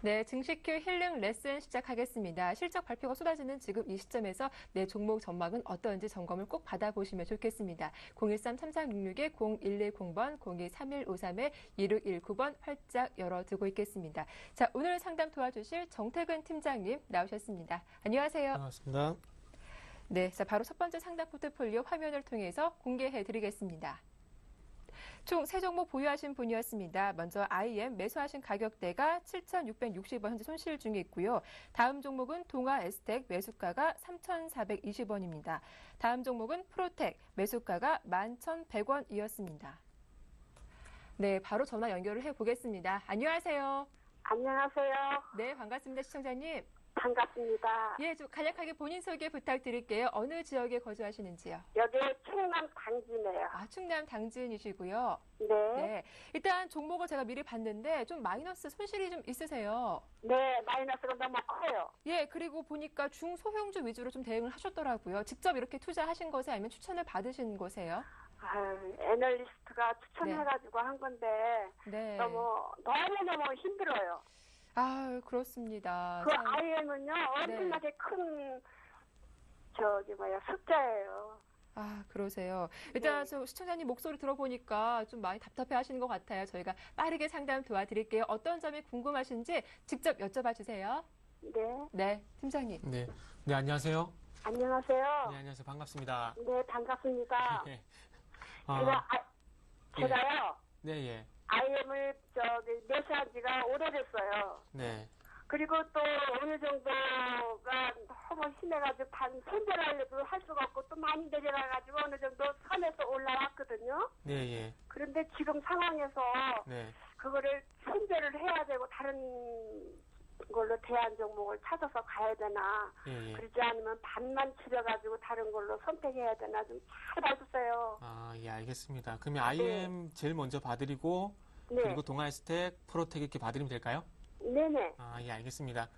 네, 증시큐 힐링 레슨 시작하겠습니다. 실적 발표가 쏟아지는 지금 이 시점에서 내 종목 전망은 어떤지 점검을 꼭 받아보시면 좋겠습니다. 013-3366-0110번, 023153-2619번 활짝 열어두고 있겠습니다. 자, 오늘 상담 도와주실 정태근 팀장님 나오셨습니다. 안녕하세요. 반갑습니다. 네, 자, 바로 첫 번째 상담 포트폴리오 화면을 통해서 공개해드리겠습니다. 총 3종목 보유하신 분이었습니다. 먼저 IM 매수하신 가격대가 7,660원 현재 손실 중에 있고요. 다음 종목은 동아에스텍 매수가가 3,420원입니다. 다음 종목은 프로텍 매수가가 11,100원이었습니다. 네, 바로 전화 연결을 해보겠습니다. 안녕하세요. 안녕하세요. 네, 반갑습니다. 시청자님. 반갑습니다. 예, 좀 간략하게 본인 소개 부탁드릴게요. 어느 지역에 거주하시는지요? 여기 충남 당진이에요. 아, 충남 당진이시고요. 네. 네. 일단 종목을 제가 미리 봤는데 좀 마이너스 손실이 좀 있으세요. 네, 마이너스가 너무 커요. 예, 그리고 보니까 중소형주 위주로 좀 대응을 하셨더라고요. 직접 이렇게 투자하신 것에 아니면 추천을 받으신 것에요? 애널리스트가 추천해가지고 한 건데 네. 너무너무 힘들어요. 아, 그렇습니다. 그 IM은요, 엄청나게 큰 숫자예요. 아, 그러세요. 일단 저 시청자님 목소리 들어보니까 좀 많이 답답해 하시는 것 같아요. 저희가 빠르게 상담 도와드릴게요. 어떤 점이 궁금하신지 직접 여쭤봐 주세요. 네. 네, 팀장님. 네, 안녕하세요. 안녕하세요. 네, 안녕하세요. 반갑습니다. 네, 반갑습니다. 네. 제가요. 네, 예. IM을 매수한 지가 오래됐어요. 네. 그리고 또 어느 정도가 너무 심해가지고 손절하려고 할 수가 없고 또 많이 내려가가지고 어느 정도 선에서 올라왔거든요. 네, 예. 그런데 지금 상황에서 네. 그거를 손절을 해야 되고 다른 걸로 대안 종목을 찾아서 가야 되나 예, 예. 그러지 않으면 반만 치러가지고 다른 걸로 선택해야 되나 좀 잘 봐주세요. 아, 예, 알겠습니다. 그러면 IM 제일 먼저 봐드리고, 네. 그리고 동아스텍, 프로텍 이렇게 봐드리면 될까요? 네네. 아, 예, 알겠습니다.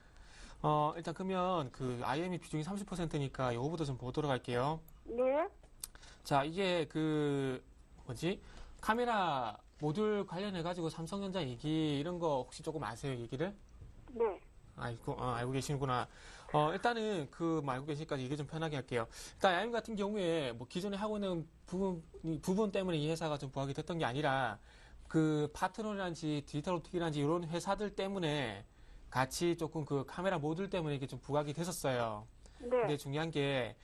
일단 그러면 그 IM이 비중이 30%니까 요거부터 좀 보도록 할게요. 네. 자, 이게 카메라 모듈 관련해가지고 삼성전자 얘기 이런 거 혹시 조금 아세요, 얘기를? 네. 알고 계시는구나. 일단은 알고 계시니까 얘기 좀 편하게 할게요. 일단 IM 같은 경우에 뭐 기존에 하고 있는 부분 때문에 이 회사가 좀 부각이 됐던 게 아니라 그 파트너라든지 디지털옵틱이라든지 이런 회사들 때문에 같이 조금 그 카메라 모듈 때문에 이게 좀 부각이 됐었어요. 네. 근데 중요한 게,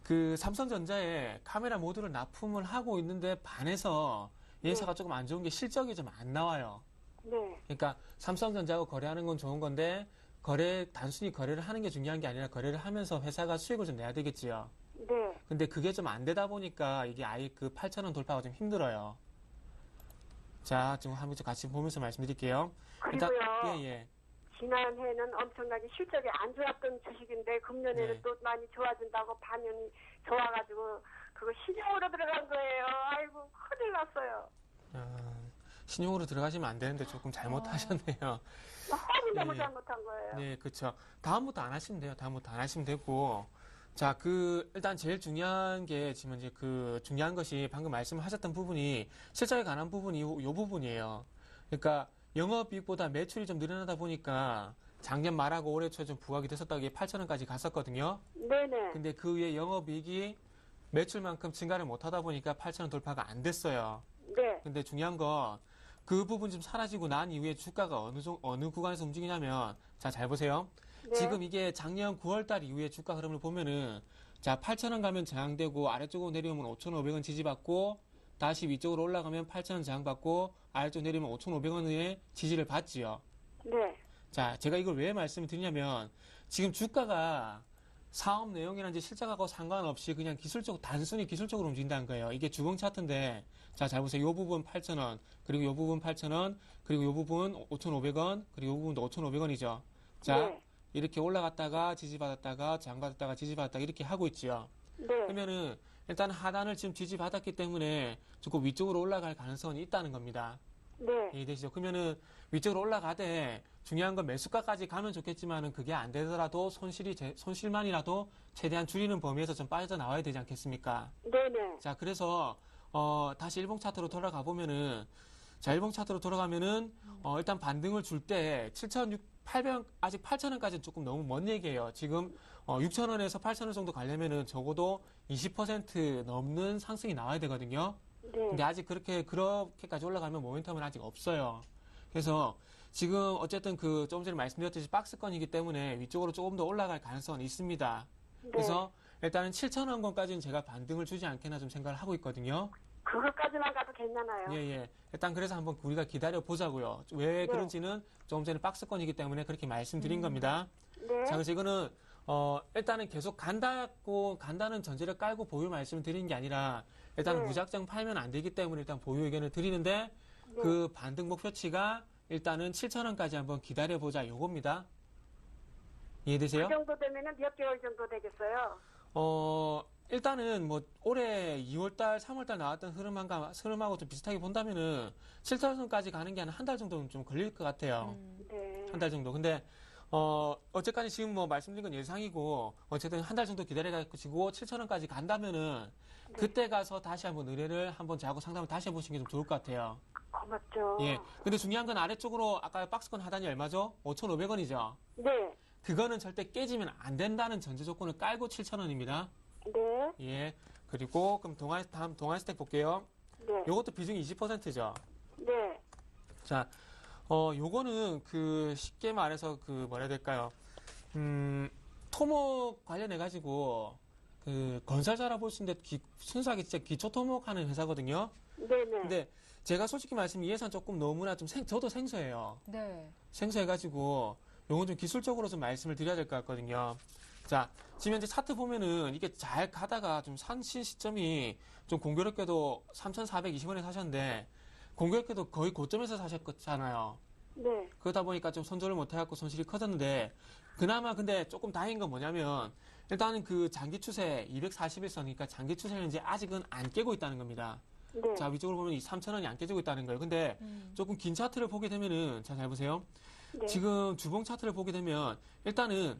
그 삼성전자에 카메라 모듈을 납품을 하고 있는데 반해서 이 회사가 조금 안 좋은 게 실적이 좀 안 나와요. 네. 그러니까 삼성전자하고 거래하는 건 좋은 건데 단순히 거래를 하는 게 중요한 게 아니라 거래를 하면서 회사가 수익을 좀 내야 되겠지요. 네. 근데 그게 좀 안 되다 보니까 이게 아예 그 8,000원 돌파가 좀 힘들어요. 자, 지금 한번 같이 보면서 말씀드릴게요. 그리고요. 예. 지난해는 엄청나게 실적이 안 좋았던 주식인데 금년에는 네. 또 많이 좋아진다고 반응이 좋아가지고 그거 신용으로 들어간 거예요. 아이고 큰일 났어요. 신용으로 들어가시면 안 되는데 조금 잘못하셨네요. 너무 예. 잘못한 거예요. 네, 그렇죠. 다음부터 안 하시면 돼요. 다음부터 안 하시면 되고. 자, 일단 제일 중요한 게 지금 이제 중요한 것이 방금 말씀하셨던 부분이 실적에 관한 부분이 요 부분이에요. 그러니까 영업이익보다 매출이 좀 늘어나다 보니까 작년 말하고 올해 초에 좀 부각이 됐었다고 이게 8,000원까지 갔었거든요. 네네. 근데 그 위에 영업이익이 매출만큼 증가를 못 하다 보니까 8,000원 돌파가 안 됐어요. 네. 근데 중요한 건 그 부분이 좀 사라지고 난 이후에 주가가 어느 구간에서 움직이냐면, 자, 잘 보세요. 네. 지금 이게 작년 9월달 이후에 주가 흐름을 보면은, 자, 8,000원 가면 저항되고 아래쪽으로 내려오면 5,500원 지지받고 다시 위쪽으로 올라가면 8,000원 저항받고 아래쪽 내리면 5,500원의 지지를 받지요. 네. 자, 제가 이걸 왜 말씀을 드리냐면 지금 주가가 사업 내용이나 실적하고 상관없이 그냥 단순히 기술적으로 움직인다는 거예요. 이게 주봉 차트인데, 자, 잘 보세요. 요 부분 8,000원, 그리고 요 부분 8,000원, 그리고 요 부분 5,500원, 그리고 요 부분도 5,500원이죠. 자, 네. 이렇게 올라갔다가 지지받았다가 저항받았다가 지지받았다가 이렇게 하고 있지요. 네. 그러면은 일단 하단을 지금 지지받았기 때문에 조금 위쪽으로 올라갈 가능성이 있다는 겁니다. 네. 이해되시죠? 그러면은 위쪽으로 올라가되 중요한 건 매수가까지 가면 좋겠지만은 그게 안 되더라도 손실만이라도 최대한 줄이는 범위에서 좀 빠져나와야 되지 않겠습니까? 네네. 자, 그래서 다시 일봉 차트로 돌아가 보면은, 자, 일봉 차트로 돌아가면은 일단 반등을 줄 때 7,800원 아직 8,000원까지는 조금 너무 먼 얘기예요. 지금 6,000원에서 8,000원 정도 가려면은 적어도 20% 넘는 상승이 나와야 되거든요. 네. 근데 아직 그렇게까지 올라가면 모멘텀은 아직 없어요. 그래서 지금 어쨌든 조금 전에 말씀드렸듯이 박스권이기 때문에 위쪽으로 조금 더 올라갈 가능성은 있습니다. 그래서 일단은 7,000원권까지는 제가 반등을 주지 않겠나 좀 생각을 하고 있거든요. 그것까지만 가도 괜찮아요. 예. 일단 그래서 한번 우리가 기다려 보자고요. 왜 그런지는 조금 전에 박스권이기 때문에 그렇게 말씀드린 겁니다. 네. 자, 그래서 이거는 일단은 계속 간다는 전제를 깔고 보유 말씀을 드리는 게 아니라 일단은 무작정 팔면 안 되기 때문에 일단 보유 의견을 드리는데 그 반등 목표치가 일단은 7,000원까지 한번 기다려보자 요겁니다. 이해되세요? 그 정도 되면은 몇 개월 정도 되겠어요? 일단은 뭐 올해 2월달, 3월달 나왔던 흐름하고 좀 비슷하게 본다면은 7,000원까지 가는 게 한 달 정도는 좀 걸릴 것 같아요. 네. 한 달 정도. 근데 어쨌까지 지금 뭐 말씀드린 건 예상이고 어쨌든 한 달 정도 기다려가지고 7,000원까지 간다면은 그때 가서 다시 한번 의뢰를 한번 저하고 상담을 다시 해보시는 게 좀 좋을 것 같아요. 고맙죠. 예. 근데 중요한 건 아래쪽으로 아까 박스권 하단이 얼마죠? 5,500원이죠. 네. 그거는 절대 깨지면 안 된다는 전제 조건을 깔고 7,000원입니다. 네. 예. 그리고 그럼 다음 동아스텍 볼게요. 네. 요것도 비중이 20%죠. 네. 자, 요거는 쉽게 말해서 뭐라 해야 될까요? 토목 관련해가지고 건설사라 볼 수 있는데 순수하게 진짜 기초 토목하는 회사거든요. 네네. 근데 제가 솔직히 말씀 이 회사는 조금 너무나 저도 생소해요. 네. 생소해가지고 요건 좀 기술적으로 좀 말씀을 드려야 될 것 같거든요. 자, 지금 현재 차트 보면은 이게 잘 가다가 좀 산신 시점이 좀 공교롭게도 3,420원에 사셨는데 공교롭게도 거의 고점에서 사셨잖아요. 네. 그러다 보니까 좀 손절을 못해갖고 손실이 커졌는데, 그나마 근데 조금 다행인 건 뭐냐면, 일단은 그 장기 추세 241선이니까 장기 추세는 이제 아직은 안 깨고 있다는 겁니다. 네. 자, 위쪽으로 보면 이 3,000원이 안 깨지고 있다는 거예요. 근데 조금 긴 차트를 보게 되면은, 자, 잘 보세요. 네. 지금 주봉 차트를 보게 되면, 일단은,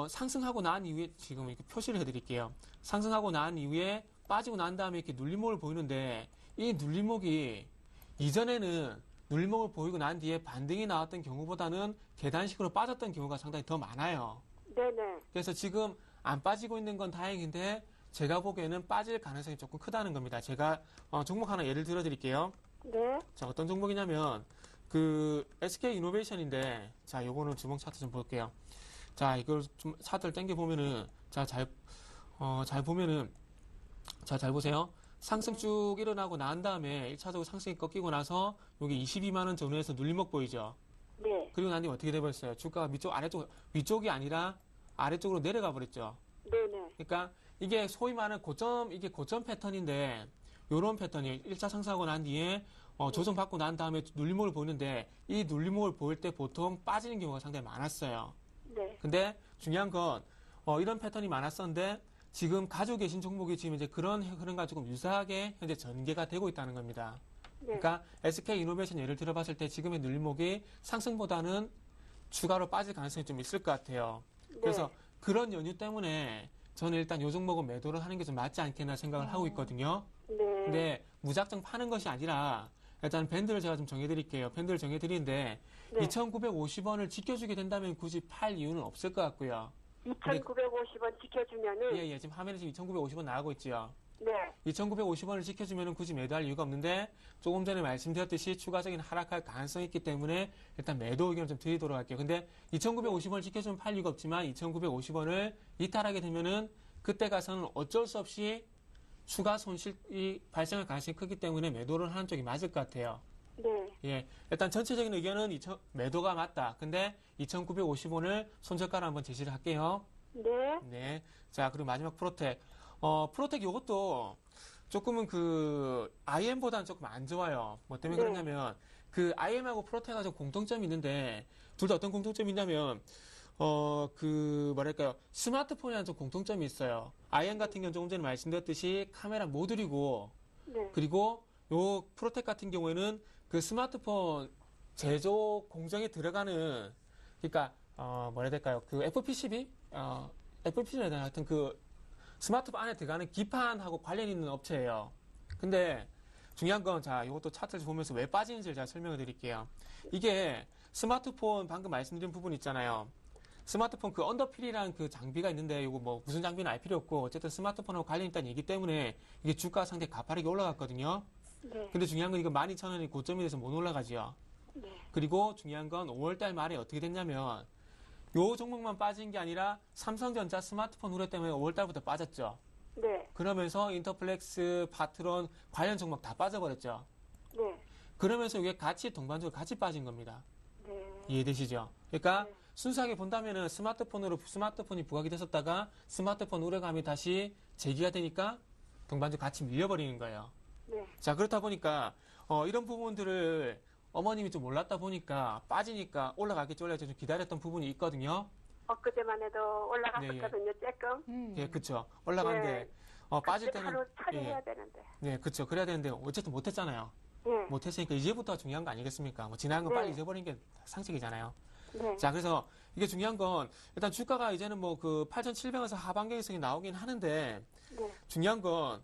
상승하고 난 이후에, 지금 이렇게 표시를 해드릴게요. 상승하고 난 이후에 빠지고 난 다음에 이렇게 눌림목을 보이는데, 이 눌림목이 이전에는 눌림목을 보이고 난 뒤에 반등이 나왔던 경우보다는 계단식으로 빠졌던 경우가 상당히 더 많아요. 네네. 그래서 지금 안 빠지고 있는 건 다행인데 제가 보기에는 빠질 가능성이 조금 크다는 겁니다. 제가 종목 하나 예를 들어 드릴게요. 네. 자, 어떤 종목이냐면 그 SK 이노베이션인데, 자, 요거는 주봉 차트 좀 볼게요. 자, 이걸 좀 차트를 당겨 보면은, 자, 잘 보면은, 자, 잘 보세요. 상승 쭉 일어나고 난 다음에 1차적으로 상승이 꺾이고 나서 여기 22만원 전후에서 눌림목 보이죠? 네. 그리고 난 뒤에 어떻게 돼버렸어요? 주가가 위쪽이 아니라 아래쪽으로 내려가 버렸죠. 네네. 그러니까 이게 소위 말하는 이게 고점 패턴인데, 요런 패턴이 1차 상승하고 난 뒤에 조정받고 난 다음에 눌림목을 보이는데, 이 눌림목을 보일 때 보통 빠지는 경우가 상당히 많았어요. 네. 근데 중요한 건 이런 패턴이 많았었는데 지금 가지고 계신 종목이 지금 이제 그런 흐름과 조금 유사하게 현재 전개가 되고 있다는 겁니다. 네. 그러니까 SK 이노베이션 예를 들어봤을 때 지금의 눌림목이 상승보다는 추가로 빠질 가능성이 좀 있을 것 같아요. 그래서 그런 연유 때문에 저는 일단 요 종목은 매도를 하는 게 좀 맞지 않겠나 생각을 하고 있거든요. 네. 근데 무작정 파는 것이 아니라 일단 밴드를 제가 좀 정해드릴게요. 밴드를 정해드리는데 네. 2,950원을 지켜주게 된다면 굳이 팔 이유는 없을 것 같고요. 2,950원 지켜주면은. 예, 지금 화면에 지금 2,950원 나가고 있죠. 네. 2,950원을 지켜주면 굳이 매도할 이유가 없는데, 조금 전에 말씀드렸듯이 추가적인 하락할 가능성이 있기 때문에 일단 매도 의견을 좀 드리도록 할게요. 근데 2,950원을 지켜주면 팔 이유가 없지만 2,950원을 이탈하게 되면은 그때 가서는 어쩔 수 없이 추가 손실이 발생할 가능성이 크기 때문에 매도를 하는 쪽이 맞을 것 같아요. 네. 예, 일단 전체적인 의견은 매도가 맞다. 근데 2,950원을 손절가로 한번 제시를 할게요. 네. 네. 자, 그리고 마지막 프로텍. 프로텍 요것도 조금은 그 IM보다는 조금 안 좋아요. 뭐 때문에 네. 그러냐면 그 IM하고 프로텍하고 좀 공통점이 있는데, 둘 다 어떤 공통점이 있냐면 그 뭐랄까요, 스마트폰이랑 좀 공통점이 있어요. IM 같은 경우는 조금 전에 말씀드렸듯이 카메라 모듈이고, 네. 그리고 요 프로텍 같은 경우에는 그 스마트폰 제조 공정에 들어가는, 그러니까 뭐라 해야 될까요? 그 FPCB, FPCB에 대한 하여튼 그 스마트폰 안에 들어가는 기판하고 관련 있는 업체예요. 근데 중요한 건, 자, 이것도 차트를 보면서 왜 빠지는지를 제가 설명을 드릴게요. 이게 스마트폰 방금 말씀드린 부분 있잖아요. 스마트폰 그 언더필이라는 그 장비가 있는데, 이거 뭐 무슨 장비는 알 필요 없고 어쨌든 스마트폰하고 관련 있다는 얘기 때문에 이게 주가가 상당히 가파르게 올라갔거든요. 네. 근데 중요한 건 이거 12,000원이 고점이 돼서 못 올라가지요. 네. 그리고 중요한 건 5월달 말에 어떻게 됐냐면, 요 종목만 빠진 게 아니라 삼성전자 스마트폰 우려 때문에 5월달부터 빠졌죠. 네. 그러면서 인터플렉스, 파트론 관련 종목 다 빠져버렸죠. 네. 그러면서 이게 같이 동반적으로 같이 빠진 겁니다. 네. 이해되시죠? 그러니까 네. 순수하게 본다면은 스마트폰이 부각이 됐었다가 스마트폰 우려감이 다시 제기가 되니까 동반적으로 같이 밀려버리는 거예요. 네. 자, 그렇다 보니까 이런 부분들을 어머님이 좀 몰랐다 보니까 빠지니까 올라가겠지 좀 기다렸던 부분이 있거든요. 엊그제만 해도 올라갔었거든요, 조금. 예, 그쵸. 올라가는데 빠질 때는, 바로 처리해야 되는데. 네, 그쵸. 그래야 되는데 어쨌든 못했잖아요. 네. 못했으니까 이제부터 중요한 거 아니겠습니까? 뭐 지난 거 네. 빨리 잊어버리는 게 상식이잖아요. 네. 자, 그래서 이게 중요한 건 일단 주가가 이제는 뭐 그 8,700원에서 하반경성이 나오긴 하는데, 네. 중요한 건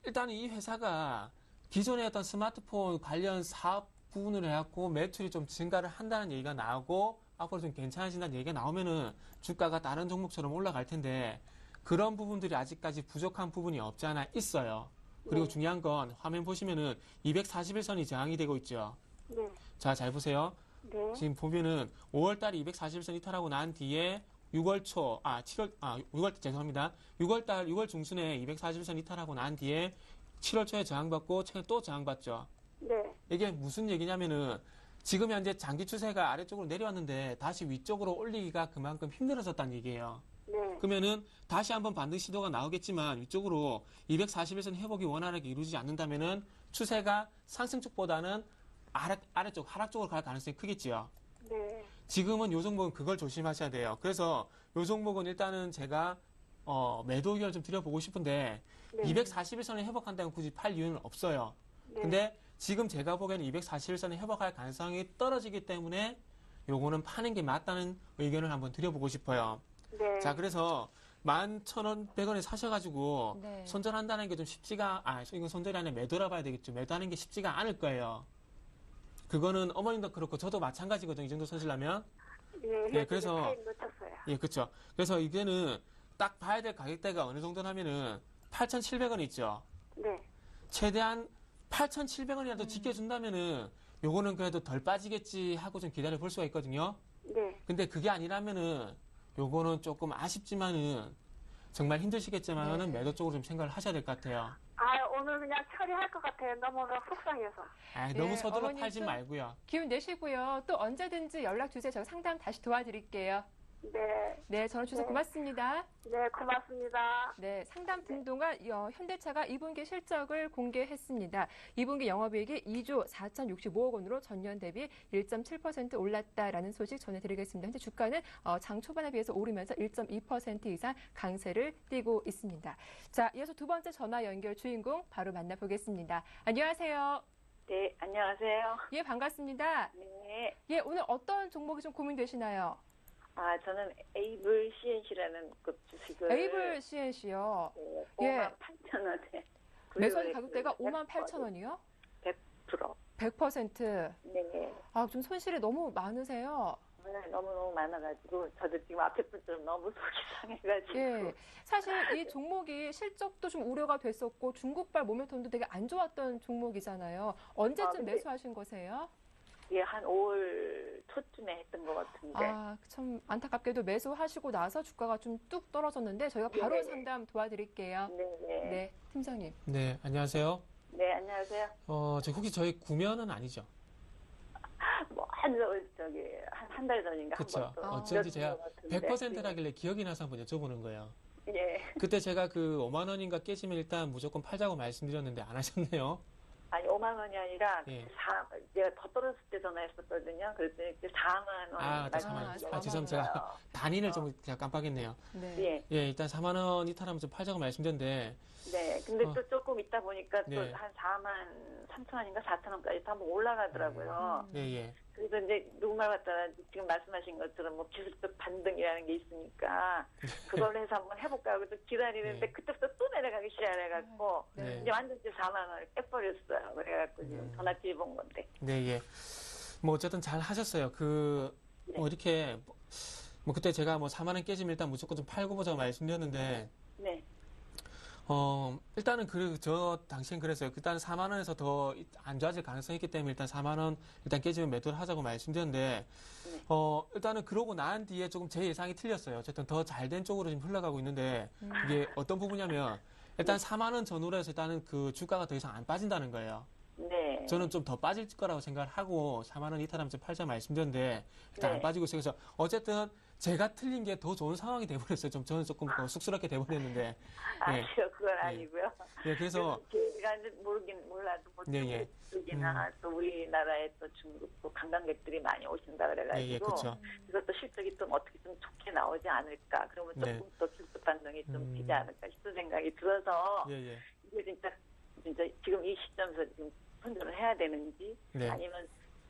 일단 이 회사가 기존에 어떤 스마트폰 관련 사업 부분을 해갖고 매출이 좀 증가를 한다는 얘기가 나오고 앞으로 좀 괜찮아진다는 얘기가 나오면은 주가가 다른 종목처럼 올라갈 텐데, 그런 부분들이 아직까지 부족한 부분이 없지 않아 있어요. 그리고 네. 중요한 건 화면 보시면은 241선이 저항이 되고 있죠. 네. 자, 잘 보세요. 네. 지금 보면은 5월달에 241선 이탈하고 난 뒤에 6월 중순에 241선 이탈하고 난 뒤에 7월 초에 저항받고 최근에 또 저항받죠. 네. 이게 무슨 얘기냐면은 지금 현재 장기 추세가 아래쪽으로 내려왔는데 다시 위쪽으로 올리기가 그만큼 힘들어졌다는 얘기예요. 네. 그러면은 다시 한번 반등 시도가 나오겠지만 위쪽으로 241선 회복이 원활하게 이루어지지 않는다면은 추세가 상승 쪽보다는 아래쪽 하락쪽으로 갈 가능성이 크겠지요. 네. 지금은 요 종목은 그걸 조심하셔야 돼요. 그래서 요 종목은 일단은 제가 매도 의견을 좀 드려보고 싶은데 네. 241선을 회복한다면 굳이 팔 이유는 없어요. 네. 근데 지금 제가 보기에는 241선을 회복할 가능성이 떨어지기 때문에 요거는 파는 게 맞다는 의견을 한번 드려보고 싶어요. 네. 자, 그래서 11,100원에 사셔가지고 네. 손절한다는 게 좀 쉽지가, 이건 손절이 아니라 매도라 봐야 되겠죠. 매도하는 게 쉽지가 않을 거예요. 그거는 어머님도 그렇고 저도 마찬가지거든요. 이 정도 손실나면. 예, 그래서- 타임 놓쳤어요. 예, 그렇죠. 그래서 이제는 딱 봐야 될 가격대가 어느 정도냐면은 8,700원 있죠. 네. 최대한 8,700원이라도 지켜준다면은 요거는 그래도 덜 빠지겠지 하고 좀 기다려 볼 수가 있거든요. 네. 근데 그게 아니라면은 요거는 조금 아쉽지만은 정말 힘드시겠지만은 네. 매도 쪽으로 좀 생각을 하셔야 될 것 같아요. 오늘 그냥 처리할 것 같아요. 너무 속상해서. 너무 예, 서둘러 어머님 팔지 좀- 말고요. 기운 내시고요. 또 언제든지 연락 주세요. 제가 상담 다시 도와드릴게요. 네. 네, 전화 주셔서 네. 고맙습니다. 네, 고맙습니다. 네, 상담 듣는 동안 현대차가 2분기 실적을 공개했습니다. 2분기 영업이익이 2조 4,065억 원으로 전년 대비 1.7% 올랐다라는 소식 전해드리겠습니다. 현재 주가는 장 초반에 비해서 오르면서 1.2% 이상 강세를 띠고 있습니다. 자, 이어서 두 번째 전화 연결 주인공 바로 만나보겠습니다. 안녕하세요. 네, 안녕하세요. 예, 반갑습니다. 네. 예, 오늘 어떤 종목이 좀 고민되시나요? 저는 에이블 CNC라는 그 주식을 에이블 CNC요. 네, 예. 58,000원에 매수한 가격대가 58,000원이요? 100%. 100%. 네. 좀 손실이 너무 많으세요. 네, 너무너무 많아가지고 저도 지금 앞에 분들은 너무 속이 상해가지고 예. 사실 이 종목이 실적도 좀 우려가 됐었고 중국발 모멘텀도 되게 안 좋았던 종목이잖아요. 언제쯤 근데- 매수하신 거세요? 예, 한 5월 초쯤에 했던 것 같은데 참 안타깝게도 매수하시고 나서 주가가 좀 뚝 떨어졌는데 저희가 바로 네네. 상담 도와드릴게요. 네. 네, 팀장님. 네, 안녕하세요. 네, 안녕하세요. 혹시 저희 구면은 아니죠? 한 달 전인가 그쵸. 한번 또 어쩐지 제가 것 같은데. 100%라길래 기억이 나서 한번 여쭤보는 거예요. 예. 그때 제가 그 5만 원인가 깨지면 일단 무조건 팔자고 말씀드렸는데 안 하셨네요. 아니 5만 원이 아니라 예. 제가 더 떨어졌을 때 전화했었거든요. 그랬더니 4만 원. 또 4만 원. 죄송합니다. 제가 단위를 좀 제가 깜빡했네요. 네. 예. 예, 일단 4만 원 이탈하면 좀 팔자고 말씀드렸는데 네. 근데 또 조금 있다 보니까 또 네. 한 4만 3천 원인가 4천 원까지 또 한번 올라가더라고요. 예, 예. 그래서 이제 누구말 갖다가 지금 말씀하신 것처럼 뭐 기술적 반등이라는 게 있으니까 그걸로 해서 한번 해볼까 하고 또 기다리는데 네. 그때부터 또 내려가기 시작해갖고 네. 이제 완전 이제 4만 원을 빼버렸어요. 그래갖고 지금 전화 드려본 건데. 네, 예. 뭐 어쨌든 잘 하셨어요. 네. 이렇게 뭐 그때 제가 뭐 4만 원 깨지면 일단 무조건 좀 팔고 보자고 말씀드렸는데 네. 일단은 저 당시엔 그랬어요. 일단 4만 원에서 더 안 좋아질 가능성이 있기 때문에 일단 4만 원 일단 깨지면 매도를 하자고 말씀드렸는데 네. 일단은 그러고 난 뒤에 조금 제 예상이 틀렸어요. 어쨌든 더 잘 된 쪽으로 지금 흘러가고 있는데 이게 어떤 부분이냐면 일단 4만 원 전후로 해서 일단은 그 주가가 더 이상 안 빠진다는 거예요. 네. 저는 좀 더 빠질 거라고 생각을 하고 4만 원 이탈하면서 팔자 말씀드렸는데 일단 네. 안 빠지고 있어요. 그래서 어쨌든 제가 틀린 게 더 좋은 상황이 돼버렸어요. 저는 조금 쑥스럽게 돼버렸는데 아니요, 그건 아니고요. 예, 그래서 제가 몰라도 뭐 예, 예. 중국이나 또 우리나라에 또 중국 또 관광객들이 많이 오신다 그래가지고 예, 그렇죠. 그래서 또 실적이 좀 어떻게 좀 좋게 나오지 않을까 그러면 조금 네. 더 기술 반등이 좀 되지 않을까 싶은 생각이 들어서 예, 예. 이게 진짜 지금 이 시점에서 지금 선전을 해야 되는지 네. 아니면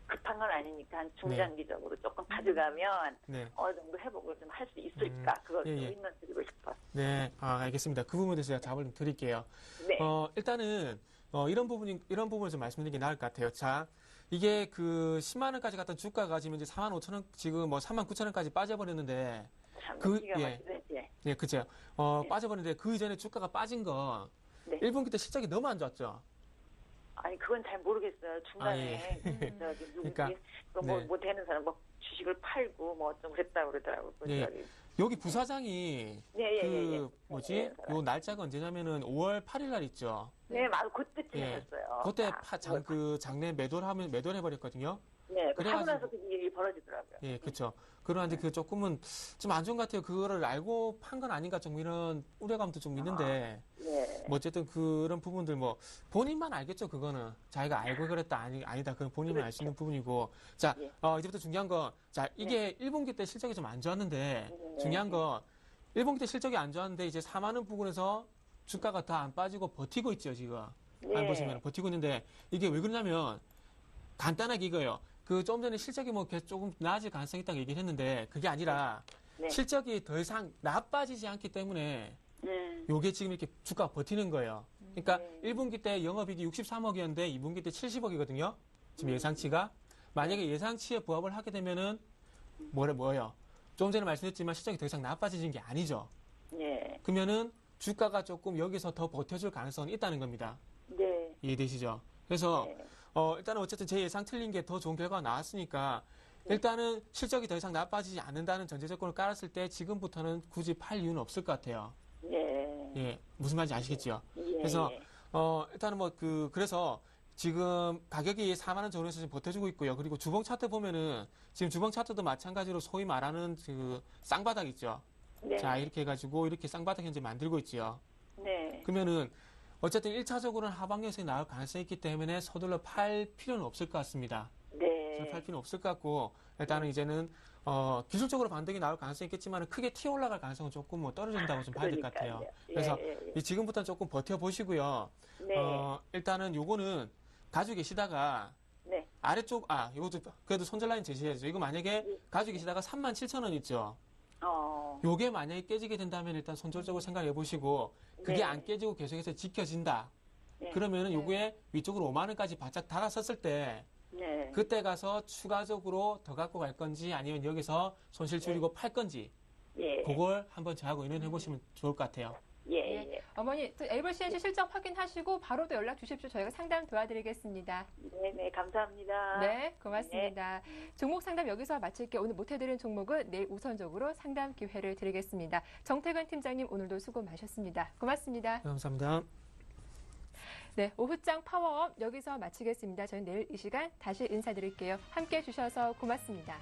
급한 건 아니니까 한 중장기적으로 조금 가져가면 네. 어느 정도 회복을 좀 할 수 있을까 그걸 예, 좀 예. 의논 드리고 싶어요. 네, 알겠습니다. 그 부분에 대해서 제가 답을 좀 드릴게요. 네. 일단은 이런 부분을 좀 말씀드리는 게 나을 것 같아요. 자, 이게 그 10만 원까지 갔던 주가가 지금 이제 4만 5천 원, 지금 뭐 3만 9천 원까지 빠져버렸는데, 기가 막히네. 예, 그죠. 빠져버렸는데 그 이전에 주가가 빠진 거 네. 1분기 때 실적이 너무 안 좋았죠. 아니 그건 잘 모르겠어요. 중간에 저기 누구지 그러니까, 뭐 되는 사람 뭐 주식을 팔고 뭐 좀 그랬다고 그러더라고요. 예. 저기. 여기 부사장이 뭐지? 요 날짜가 언제냐면은 5월 8일 날 있죠. 네, 맞아. 그때쯤 예. 했어요. 그때 장내 매도를 해버렸거든요. 네, 하고 그래가지고- 나서 그 일이 벌어지더라고요. 예, 그렇죠. 그러는데 그 조금은 좀 안 좋은 것 같아요. 그거를 알고 판 건 아닌가 좀 이런 우려감도 좀 있는데 네. 뭐 어쨌든 그런 부분들 뭐 본인만 알겠죠. 그거는 자기가 알고 그랬다 아니다. 그건 본인만 알 수 있는 부분이고 자 예. 이제부터 중요한 거 자 이게 1분기 때 실적이 좀 안 좋았는데 네. 중요한 거 1분기 때 실적이 안 좋았는데 이제 4만 원 부분에서 주가가 더 안 빠지고 버티고 있죠 지금. 네. 안 보시면 버티고 있는데 이게 왜 그러냐면 간단하게 이거예요. 그 좀 전에 실적이 뭐 조금 나아질 가능성이 있다고 얘기를 했는데 그게 아니라 네. 실적이 더 이상 나빠지지 않기 때문에 네. 요게 지금 이렇게 주가가 버티는 거예요. 그러니까 네. 1분기 때 영업이익이 63억이었는데 2분기 때 70억이거든요. 지금 예상치가. 만약에 예상치에 부합을 하게 되면은 뭐예요? 좀 전에 말씀드렸지만 실적이 더 이상 나빠지는 게 아니죠. 네. 그러면은 주가가 조금 여기서 더 버텨줄 가능성이 있다는 겁니다. 네. 이해되시죠? 그래서 네. 일단은 어쨌든 제 예상 틀린 게 더 좋은 결과가 나왔으니까 일단은 실적이 더 이상 나빠지지 않는다는 전제 조건을 깔았을 때 지금부터는 굳이 팔 이유는 없을 것 같아요. 네. 예, 무슨 말인지 아시겠죠? 예. 그래서 예. 일단은 그래서 지금 가격이 4만 원 전후에서 지금 버텨주고 있고요. 그리고 주봉 차트 보면은 지금 주봉 차트도 마찬가지로 소위 말하는 그 쌍바닥 있죠. 네. 자, 이렇게 해가지고 이렇게 쌍바닥 현재 만들고 있지요. 네. 그러면은 어쨌든 1차적으로는 하방요소에 나올 가능성이 있기 때문에 서둘러 팔 필요는 없을 것 같습니다. 네. 팔 필요는 없을 것 같고 일단은 이제는 기술적으로 반등이 나올 가능성이 있겠지만 크게 튀어 올라갈 가능성은 조금 뭐 떨어진다고 좀 봐야 될 것 같아요. 그러니까요. 그래서 예, 이 지금부터는 조금 버텨보시고요. 네. 일단은 요거는 가지고 계시다가 네. 아래쪽 요것도 그래도 손절라인 제시해야죠. 이거 만약에 예. 가지고 계시다가 37,000원 있죠. 요게 만약에 깨지게 된다면 일단 손절적으로 생각해 보시고 그게 네. 안 깨지고 계속해서 지켜진다. 네. 그러면은 요거에 위쪽으로 5만 원까지 바짝 달아섰을 때 네. 그때 가서 추가적으로 더 갖고 갈 건지 아니면 여기서 손실 줄이고 팔 건지 예. 그걸 한번 저하고 의논해 보시면 좋을 것 같아요. 예. 예. 어머니, 또 LBCNC 실적 확인하시고 바로 또 연락 주십시오. 저희가 상담 도와드리겠습니다. 네, 네, 감사합니다. 네, 고맙습니다. 종목 상담 여기서 마칠게요. 오늘 못해드린 종목은 내일 우선적으로 상담 기회를 드리겠습니다. 정태근 팀장님 오늘도 수고 많으셨습니다. 고맙습니다. 감사합니다. 네, 오후장 파워업 여기서 마치겠습니다. 저는 내일 이 시간 다시 인사드릴게요. 함께해 주셔서 고맙습니다.